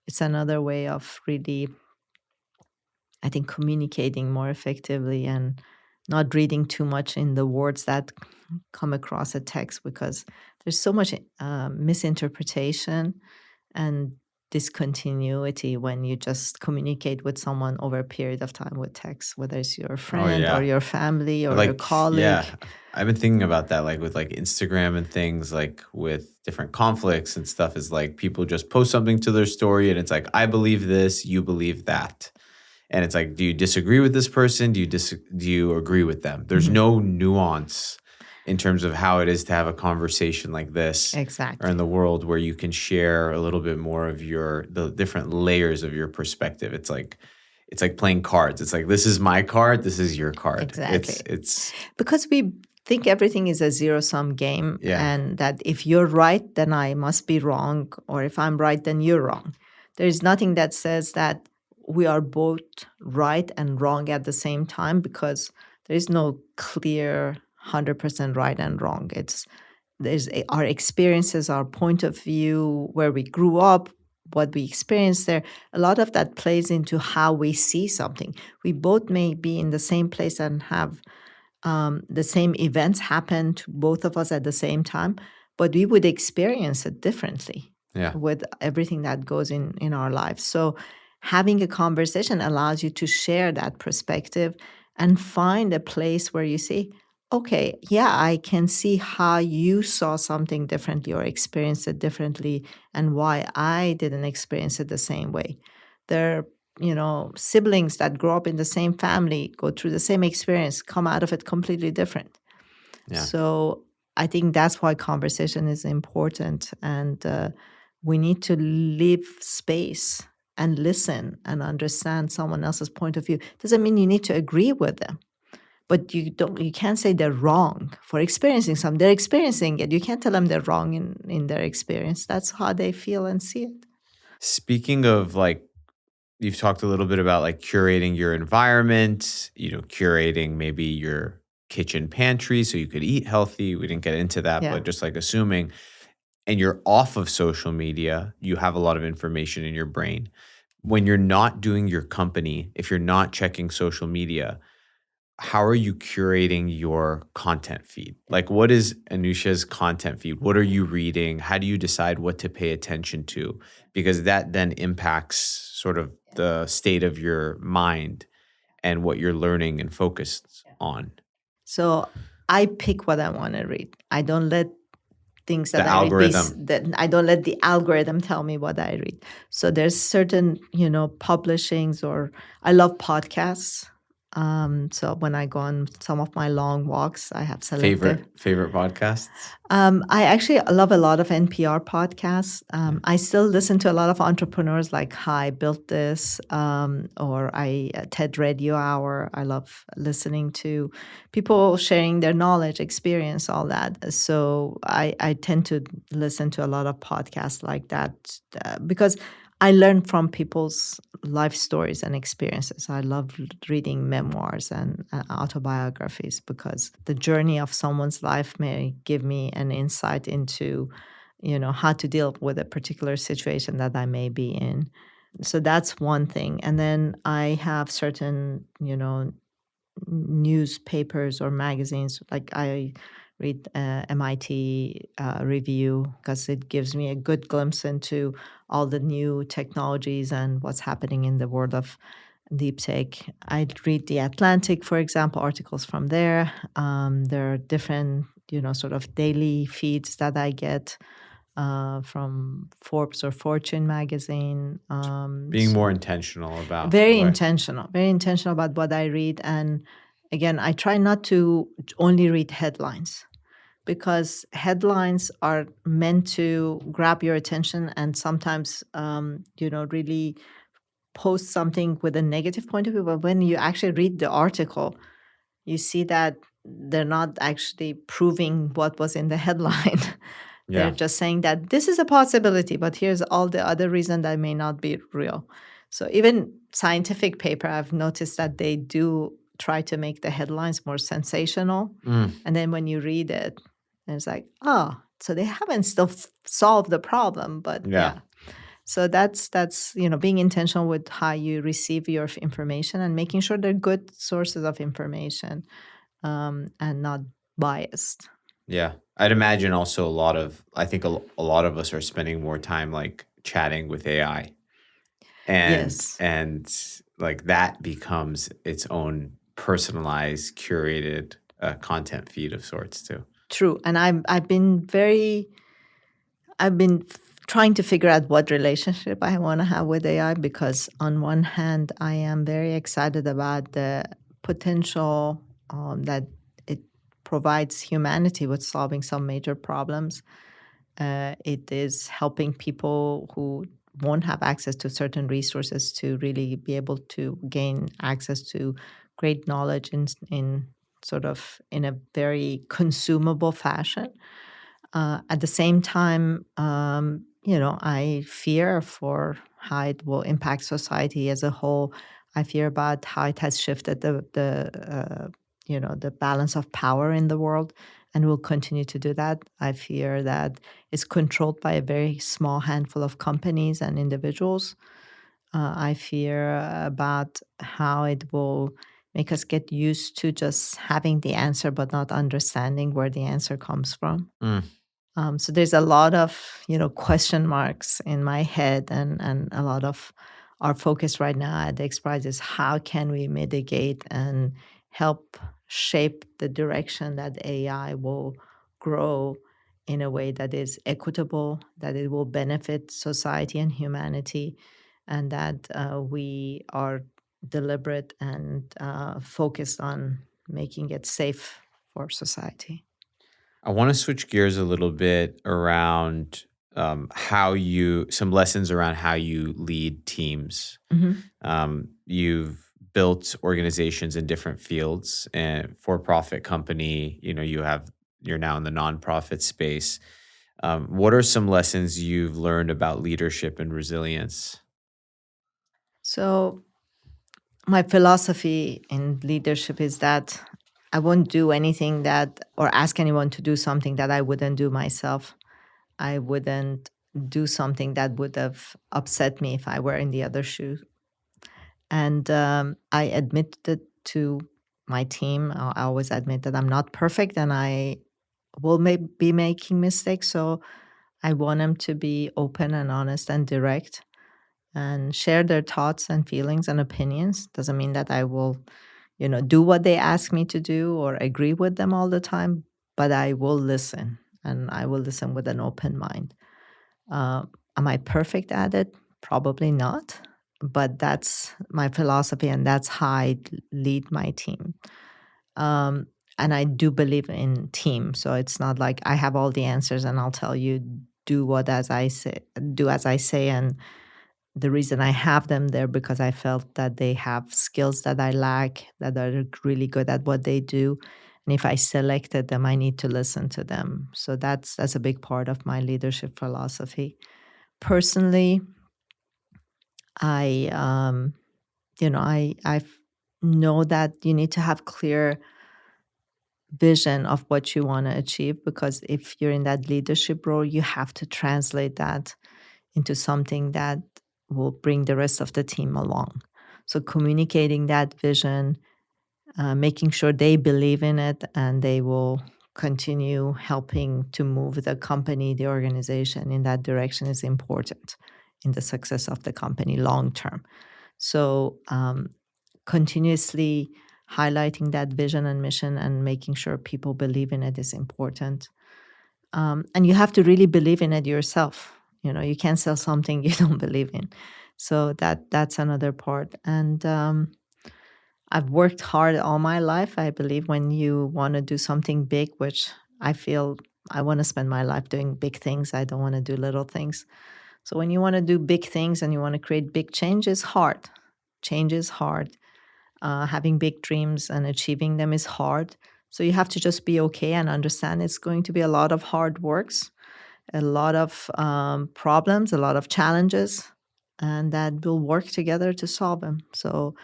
Speaker 2: it's another way of really, I think, communicating more effectively and not reading too much in the words that come across a text because there's so much misinterpretation and discontinuity when you just communicate with someone over a period of time with text, whether it's your
Speaker 1: Oh
Speaker 2: friend or
Speaker 1: yeah.
Speaker 2: your family or your
Speaker 1: Like,
Speaker 2: colleague.
Speaker 1: yeah, I've been thinking about that, like with like Instagram and things, like with different conflicts and stuff. Is like people just post something to their story, and it's like, I believe this, you believe that, and it's like, do you disagree with this person? Do you agree with them? There's
Speaker 2: Mhm.
Speaker 1: no nuance in terms of how it is to have a conversation like this, or in
Speaker 2: Exactly.
Speaker 1: the world where you can share a little bit more of the different layers of your perspective. It's like playing cards. It's like, this is my card, this is your card.
Speaker 2: Exactly.
Speaker 1: It's
Speaker 2: Because we think everything is a zero sum game,
Speaker 1: yeah.
Speaker 2: and that if you're right, then I must be wrong, or if I'm right, then you're wrong. There is nothing that says that we are both right and wrong at the same time because there is no clear 100% right and wrong. Our experiences, our point of view, where we grew up, what we experienced there. A lot of that plays into how we see something. We both may be in the same place and have the same events happen to both of us at the same time, but we would experience it differently.
Speaker 1: Yeah.
Speaker 2: with everything that goes in our lives. So having a conversation allows you to share that perspective and find a place where you say, okay, yeah, I can see how you saw something differently or experienced it differently and why I didn't experience it the same way. There are, siblings that grow up in the same family, go through the same experience, come out of it completely different.
Speaker 1: Yeah.
Speaker 2: So I think that's why conversation is important. And we need to leave space and listen and understand someone else's point of view. Doesn't mean you need to agree with them, but you can't say they're wrong for experiencing something. They're experiencing it. You can't tell them they're wrong in their experience. That's how they feel and see it.
Speaker 1: Speaking of like, you've talked a little bit about like curating your environment, curating maybe your kitchen pantry so you could eat healthy. We didn't get into that,
Speaker 2: Yeah.
Speaker 1: but just like assuming, and you're off of social media, you have a lot of information in your brain. When you're not doing your company, if you're not checking social media, how are you curating your content feed? Like, what is Anousheh's content feed? What are you reading? How do you decide what to pay attention to? Because that then impacts sort of the state of your mind and what you're learning and focused on.
Speaker 2: So I pick what I want to read. I don't let things
Speaker 1: The
Speaker 2: that I read
Speaker 1: algorithm,
Speaker 2: that I don't let the algorithm tell me what I read. So there's certain, publishings, or I love podcasts. So when I go on some of my long walks, I have selective.
Speaker 1: favorite podcasts.
Speaker 2: I actually love a lot of NPR podcasts. I still listen to a lot of entrepreneurs like Hi, Built This, or TED Radio Hour. I love listening to people sharing their knowledge, experience, all that. So I tend to listen to a lot of podcasts like that because I learn from people's life stories and experiences. I love reading memoirs and autobiographies because the journey of someone's life may give me an insight into, how to deal with a particular situation that I may be in. So that's one thing. And then I have certain, newspapers or magazines. Like I read MIT Review because it gives me a good glimpse into all the new technologies and what's happening in the world of deep tech. I read The Atlantic, for example, articles from there. There are different, sort of daily feeds that I get from Forbes or Fortune magazine.
Speaker 1: Being more intentional about what.
Speaker 2: Very intentional about what I read. And again, I try not to only read headlines because headlines are meant to grab your attention and sometimes, really post something with a negative point of view. But when you actually read the article, you see that they're not actually proving what was in the headline. They're
Speaker 1: Yeah.
Speaker 2: just saying that this is a possibility, but here's all the other reason that may not be real. So even scientific paper, I've noticed that they do try to make the headlines more sensational.
Speaker 1: Mm,
Speaker 2: And then when you read it, it's like, oh, so they haven't still solved the problem, but
Speaker 1: yeah.
Speaker 2: yeah. So that's being intentional with how you receive your information and making sure they're good sources of information and not biased.
Speaker 1: Yeah. I'd imagine also I think a lot of us are spending more time like chatting with AI,
Speaker 2: Yes,
Speaker 1: and like that becomes its own personalized, curated content feed of sorts too.
Speaker 2: true. And I've been trying to figure out what relationship I want to have with AI because on one hand, I am very excited about the potential that it provides humanity with solving some major problems. It is helping people who won't have access to certain resources to really be able to gain access to great knowledge in sort of in a very consumable fashion. At the same time, I fear for how it will impact society as a whole. I fear about how it has shifted the balance of power in the world, and will continue to do that. I fear that it's controlled by a very small handful of companies and individuals. I fear about how it will make us get used to just having the answer, but not understanding where the answer comes from.
Speaker 1: Mm.
Speaker 2: So there's a lot of question marks in my head, and a lot of our focus right now at XPRIZE is how can we mitigate and help shape the direction that AI will grow in a way that is equitable, that it will benefit society and humanity, and that we are deliberate and focused on making it safe for society.
Speaker 1: I want to switch gears a little bit around some lessons around how you lead teams. You've built organizations in different fields, and for-profit company. You're now in the nonprofit space. What are some lessons you've learned about leadership and resilience?
Speaker 2: So, my philosophy in leadership is that I won't do anything that or ask anyone to do something that I wouldn't do myself. I wouldn't do something that would have upset me if I were in the other shoe. And I admitted to my team, I always admit that I'm not perfect and I will be making mistakes. So I want them to be open and honest and direct and share their thoughts and feelings and opinions. Doesn't mean that I will do what they ask me to do or agree with them all the time, but I will listen, and I will listen with an open mind. Uh, am I perfect at it? Probably not, but that's my philosophy, and that's how I lead my team. Um, and I do believe in team, so it's not like I have all the answers and I'll tell you do as I say, and the reason I have them there because I felt that they have skills that I lack, that are really good at what they do. And if I selected them, I need to listen to them. So that's a big part of my leadership philosophy. Personally, I I know that you need to have clear vision of what you want to achieve, because if you're in that leadership role, you have to translate that into something that will bring the rest of the team along. So communicating that vision, making sure they believe in it and they will continue helping to move the company, the organization in that direction is important in the success of the company long term. So continuously highlighting that vision and mission and making sure people believe in it is important. And you have to really believe in it yourself. You can't sell something you don't believe in. So that's another part. And I've worked hard all my life. I believe when you want to do something big, which I feel I want to spend my life doing big things. I don't want to do little things. So when you want to do big things and you want to create big change, is hard. Change is hard. Having big dreams and achieving them is hard. So you have to just be okay and understand it's going to be a lot of hard works, a lot of problems, a lot of challenges, and that we'll work together to solve them. So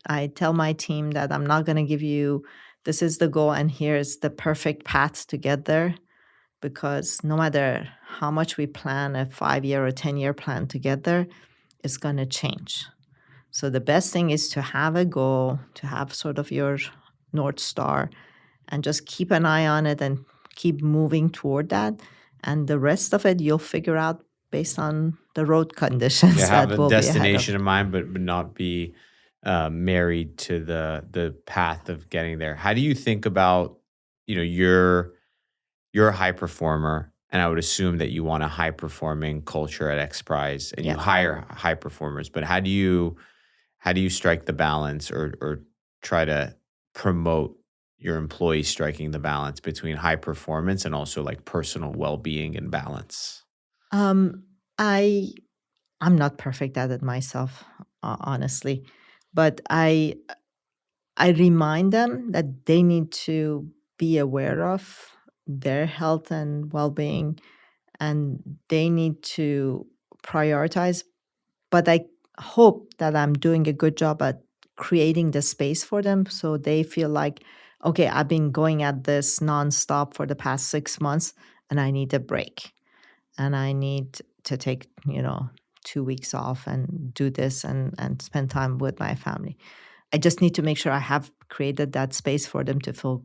Speaker 2: I tell my team that I'm not going to give you, this is the goal and here's the perfect path to get there, because no matter how much we plan a 5 year or 10 year plan to get there, it's going to change. So the best thing is to have a goal, to have sort of your North Star, and just keep an eye on it and keep moving toward that. And the rest of it, you'll figure out based on the road
Speaker 1: Yeah,
Speaker 2: conditions
Speaker 1: have
Speaker 2: that
Speaker 1: a
Speaker 2: will be ahead of.
Speaker 1: destination in mind, but not be married to the path of getting there. How do you think about, you're a high performer, and I would assume that you want a high performing culture at XPRIZE, and you
Speaker 2: Yeah.
Speaker 1: hire high performers. But how do you strike the balance, or try to promote your employees striking the balance between high performance and also like personal well being and balance?
Speaker 2: Um, I I'm not perfect at it myself, honestly, but I remind them that they need to be aware of their health and well-being, and they need to prioritize. But I hope that I'm doing a good job at creating the space for them so they feel like, okay, I've been going at this nonstop for the past 6 months and I need a break. And I need to take, 2 weeks off and do this and spend time with my family. I just need to make sure I have created that space for them to feel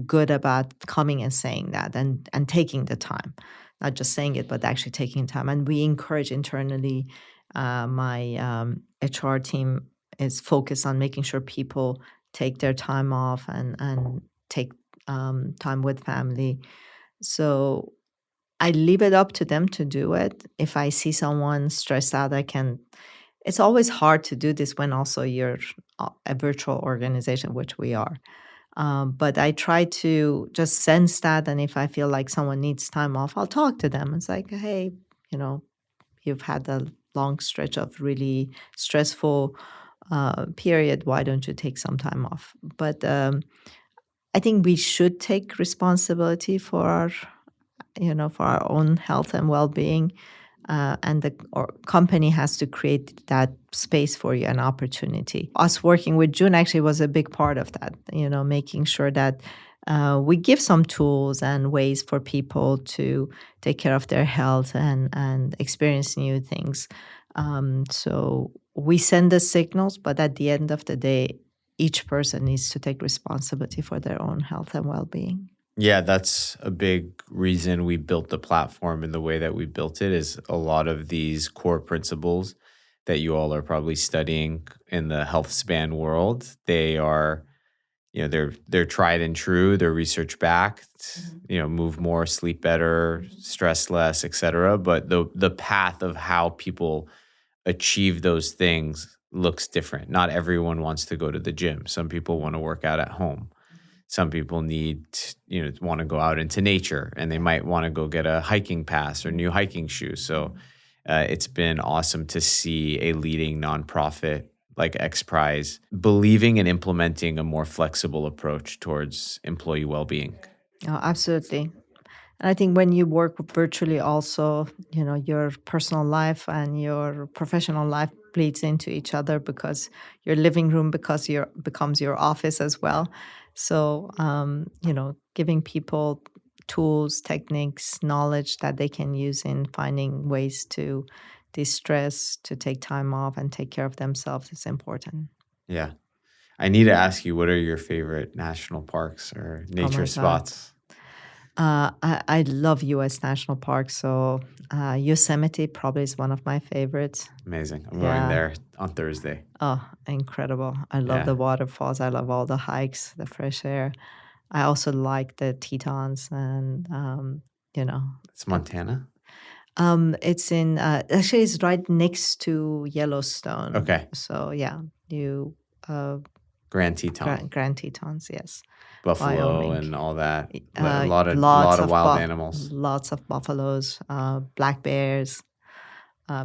Speaker 2: good about coming and saying that and taking the time, not just saying it, but actually taking time. And we encourage internally. My HR team is focused on making sure people take their time off and take time with family. So I leave it up to them to do it. If I see someone stressed out, I can. It's always hard to do this when also you're a virtual organization, which we are. But I try to just sense that, and if I feel like someone needs time off, I'll talk to them. It's like, hey, you know, you've had a long stretch of really stressful period. Why don't you take some time off? But I think we should take responsibility for for our own health and well-being. And the company has to create that space for you, an opportunity. Us working with June actually was a big part of that, making sure that we give some tools and ways for people to take care of their health and experience new things. So we send the signals, but at the end of the day, each person needs to take responsibility for their own health and well-being.
Speaker 1: Yeah, that's a big reason we built the platform in the way that we built it, is a lot of these core principles that you all are probably studying in the health span world. They are, they're tried and true, they're research backed, move more, sleep better, stress less, etc. But the path of how people achieve those things looks different. Not everyone wants to go to the gym. Some people want to work out at home. Some people want to go out into nature, and they might want to go get a hiking pass or new hiking shoes. So it's been awesome to see a leading nonprofit like XPRIZE believing and implementing a more flexible approach towards employee well-being.
Speaker 2: Oh, absolutely. And I think when you work virtually also, your personal life and your professional life bleeds into each other because your living room becomes your office as well. So, giving people tools, techniques, knowledge that they can use in finding ways to distress, to take time off and take care of themselves is important.
Speaker 1: Yeah. I need to ask you, what are your favorite national parks or
Speaker 2: Oh
Speaker 1: nature
Speaker 2: my God.
Speaker 1: spots?
Speaker 2: I love U.S. national parks, so Yosemite probably is one of my favorites.
Speaker 1: Amazing. I'm going
Speaker 2: Yeah.
Speaker 1: there on Thursday.
Speaker 2: Oh, incredible. I love
Speaker 1: Yeah.
Speaker 2: the waterfalls. I love all the hikes, the fresh air. I also like the Tetons and,
Speaker 1: It's Montana?
Speaker 2: it's in, actually, it's right next to Yellowstone.
Speaker 1: Okay.
Speaker 2: So, yeah,
Speaker 1: Grand Teton,
Speaker 2: Grand Tetons, yes.
Speaker 1: buffalo
Speaker 2: Wyoming.
Speaker 1: and all that. A
Speaker 2: Lots
Speaker 1: lot of
Speaker 2: of
Speaker 1: wild animals.
Speaker 2: lots of buffaloes, black bears,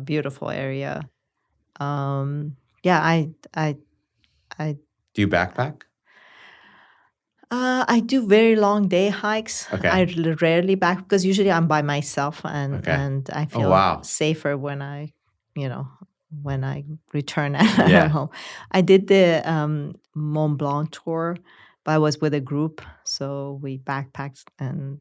Speaker 2: beautiful area. Yeah, I
Speaker 1: Do you backpack?
Speaker 2: I do very long day hikes.
Speaker 1: Okay.
Speaker 2: I rarely back because usually I'm by myself and
Speaker 1: Okay.
Speaker 2: and I
Speaker 1: Oh,
Speaker 2: feel
Speaker 1: wow.
Speaker 2: safer you know, when I return at
Speaker 1: Yeah.
Speaker 2: home. I did the Mont Blanc tour, but I was with a group, so we backpacked and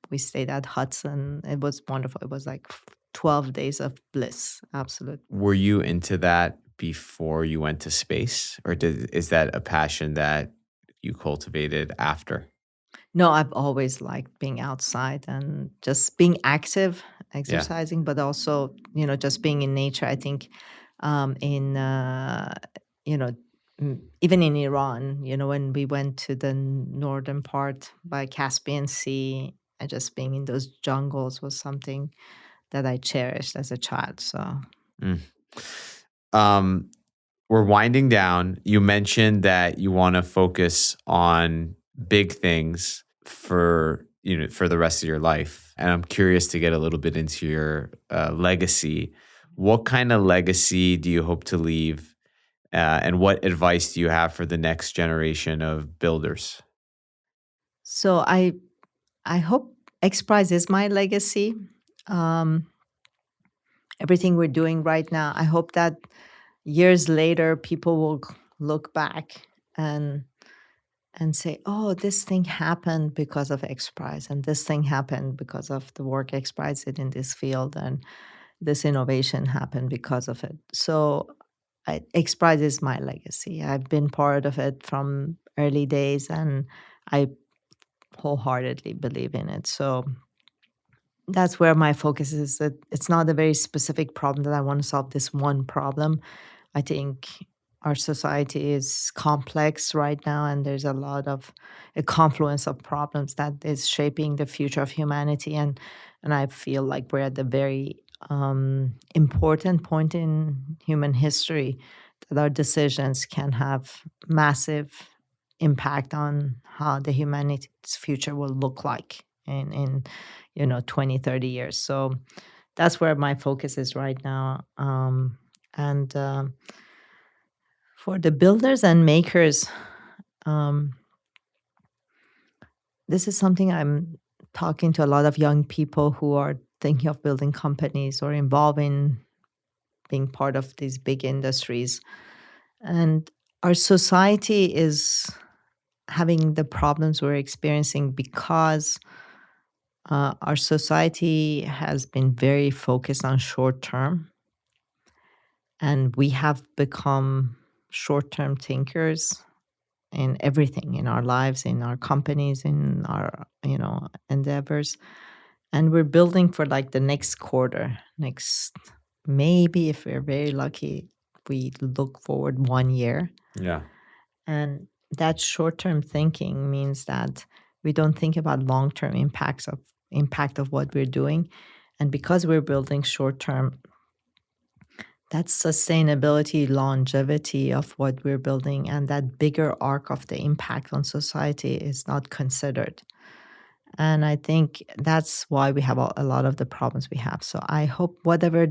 Speaker 2: we stayed at huts and it was wonderful. It was like 12 days of bliss, absolute.
Speaker 1: Were you into that before you went to space, or is that a passion that you cultivated after?
Speaker 2: No, I've always liked being outside and just being active,
Speaker 1: Yeah.
Speaker 2: exercising, but also, just being in nature. I think in, you know, even in Iran, when we went to the northern part by Caspian Sea, just being in those jungles was something that I cherished as a child. So,
Speaker 1: Mm. Um, we're winding down. You mentioned that you want to focus on big things for the rest of your life, and I'm curious to get a little bit into your legacy. What kind of legacy do you hope to leave, and what advice do you have for the next generation of builders?
Speaker 2: so I hope XPRIZE is my legacy. Um, Everything we're doing right now, I hope that years later people will look back and say, "Oh, this thing happened because of XPRIZE, and this thing happened because of the work XPRIZE did in this field, and this innovation happened because of it." So, XPRIZE is my legacy. I've been part of it from early days, and I wholeheartedly believe in it. So that's where my focus is. That it's not a very specific problem that I want to solve this one problem. I think our society is complex right now, and there's a confluence of problems that is shaping the future of humanity. And I feel like we're at the very important point in human history that our decisions can have massive impact on how the humanity's future will look like in 20, 30 years. So that's where my focus is right now. And For the builders and makers, um, this is something I'm talking to a lot of young people who are thinking of building companies or involved in being part of these big industries. And our society is having the problems we're experiencing because our society has been very focused on short term, and we have become short term thinkers in everything in our lives, in our companies, in our endeavors. And we're building for like the next quarter, next, maybe if we're very lucky, we look forward 1 year.
Speaker 1: Yeah.
Speaker 2: And that short-term thinking means that we don't think about long-term impact of what we're doing. And because we're building short-term, that sustainability, longevity of what we're building and that bigger arc of the impact on society is not considered. And I think that's why we have a lot of the problems we have. So I hope whatever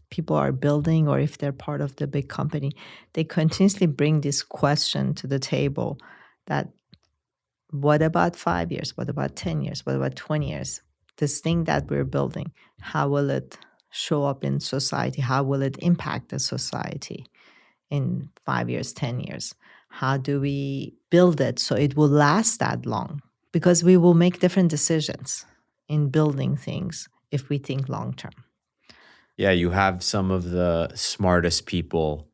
Speaker 2: people are building, or if they're part of the big company, they continuously bring this question to the table that what about 5 years? What about 10 years? What about 20 years? This thing that we're building, how will it show up in society? How will it impact the society in 5 years, 10 years? How do we build it so it will last that long? Because we will make different decisions in building things if we think long term.
Speaker 1: Yeah, you have some of the smartest people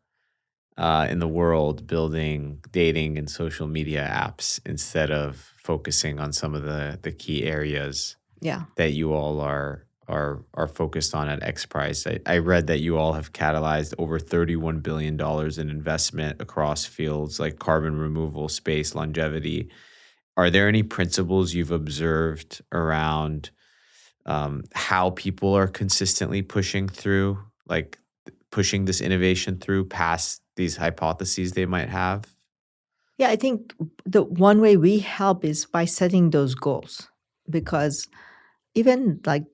Speaker 1: in the world building dating and social media apps instead of focusing on some of the key areas
Speaker 2: Yeah.
Speaker 1: that you all are focused on at XPRIZE. I read that you all have catalyzed over $31 billion in investment across fields like carbon removal, space, longevity. Are there any principles you've observed around how people are consistently pushing through, like pushing this innovation through past these hypotheses they might have?
Speaker 2: Yeah, I think the one way we help is by setting those goals, because even like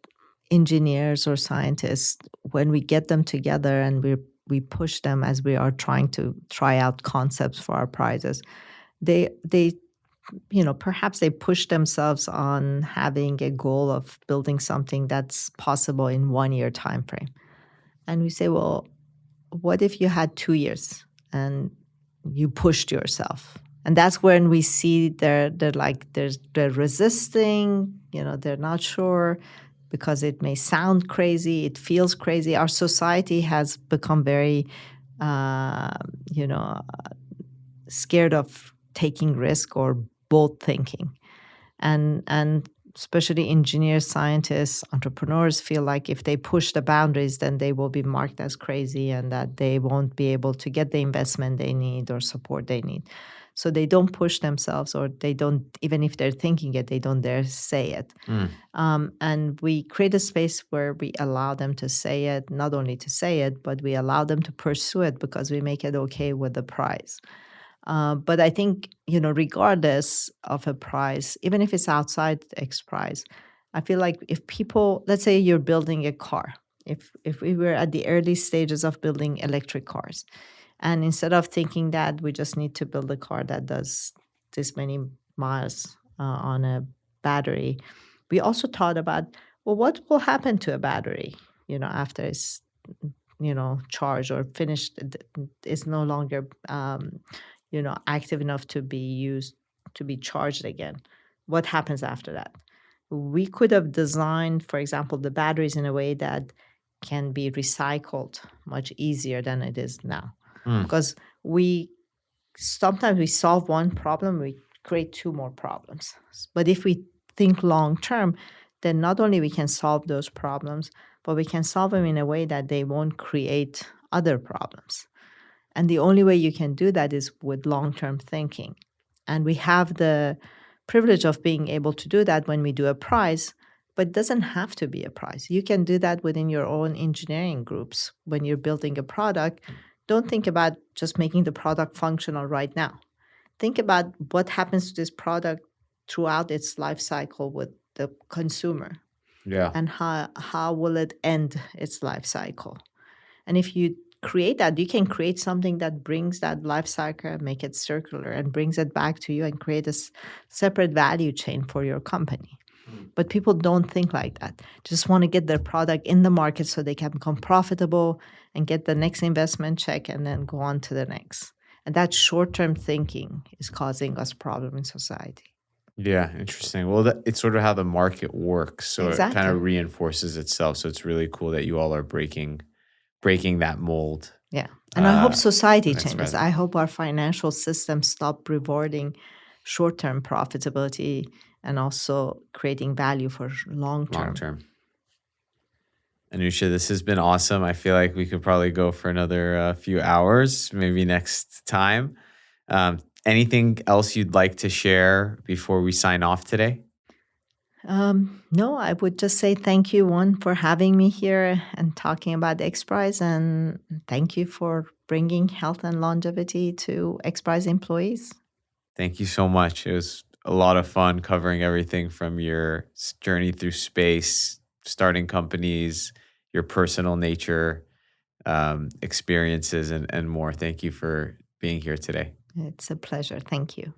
Speaker 2: engineers or scientists, when we get them together and we push them as we are trying to try out concepts for our prizes, they perhaps they push themselves on having a goal of building something that's possible in 1 year time frame. And we say, well, what if you had 2 years and you pushed yourself? And that's when we see they're resisting, they're not sure because it may sound crazy, it feels crazy. Our society has become very, uh, you know, scared of taking risk or bold thinking. And especially engineers, scientists, entrepreneurs feel like if they push the boundaries, then they will be marked as crazy and that they won't be able to get the investment they need or support they need. So they don't push themselves, or they don't, even if they're thinking it, they don't dare say it.
Speaker 1: Mm.
Speaker 2: And we create a space where we allow them to say it, not only to say it, but we allow them to pursue it because we make it okay with the prize. But I think, regardless of a prize, even if it's outside X prize, I feel like if people, let's say you're building a car, if we were at the early stages of building electric cars, and instead of thinking that we just need to build a car that does this many miles on a battery, we also thought about, well, what will happen to a battery, after it's charged or finished, is no longer active enough to be used, to be charged again. What happens after that? We could have designed, for example, the batteries in a way that can be recycled much easier than it is now.
Speaker 1: Mm.
Speaker 2: Because we sometimes we solve one problem, we create two more problems. But if we think long term, then not only we can solve those problems, but we can solve them in a way that they won't create other problems. And the only way you can do that is with long term thinking. And we have the privilege of being able to do that when we do a prize, but it doesn't have to be a prize. You can do that within your own engineering groups when you're building a product. Don't think about just making the product functional right now. Think about what happens to this product throughout its life cycle with the consumer,
Speaker 1: Yeah.
Speaker 2: and how will it end its life cycle. And if you create that, you can create something that brings that life cycle, make it circular, and brings it back to you and create a separate value chain for your company. But people don't think like that. Just want to get their product in the market so they can become profitable and get the next investment check and then go on to the next. And that short-term thinking is causing us problem in society.
Speaker 1: Yeah, interesting. Well, it's sort of how the market works, so it kind
Speaker 2: Exactly.
Speaker 1: of reinforces itself. So it's really cool that you all are breaking that mold.
Speaker 2: Yeah. And I hope society
Speaker 1: That's
Speaker 2: changes.
Speaker 1: right.
Speaker 2: I hope our financial system stop rewarding short-term profitability and also creating value for
Speaker 1: Long
Speaker 2: long-term.
Speaker 1: term. Anousheh, this has been awesome. I feel like we could probably go for another few hours, maybe next time. Anything else you'd like to share before we sign off today?
Speaker 2: No, I would just say thank you, one, for having me here and talking about XPRIZE, and thank you for bringing health and longevity to XPRIZE employees.
Speaker 1: Thank you so much. It was a lot of fun covering everything from your journey through space, starting companies, your personal nature, experiences, and more. Thank you for being here today.
Speaker 2: It's a pleasure. Thank you.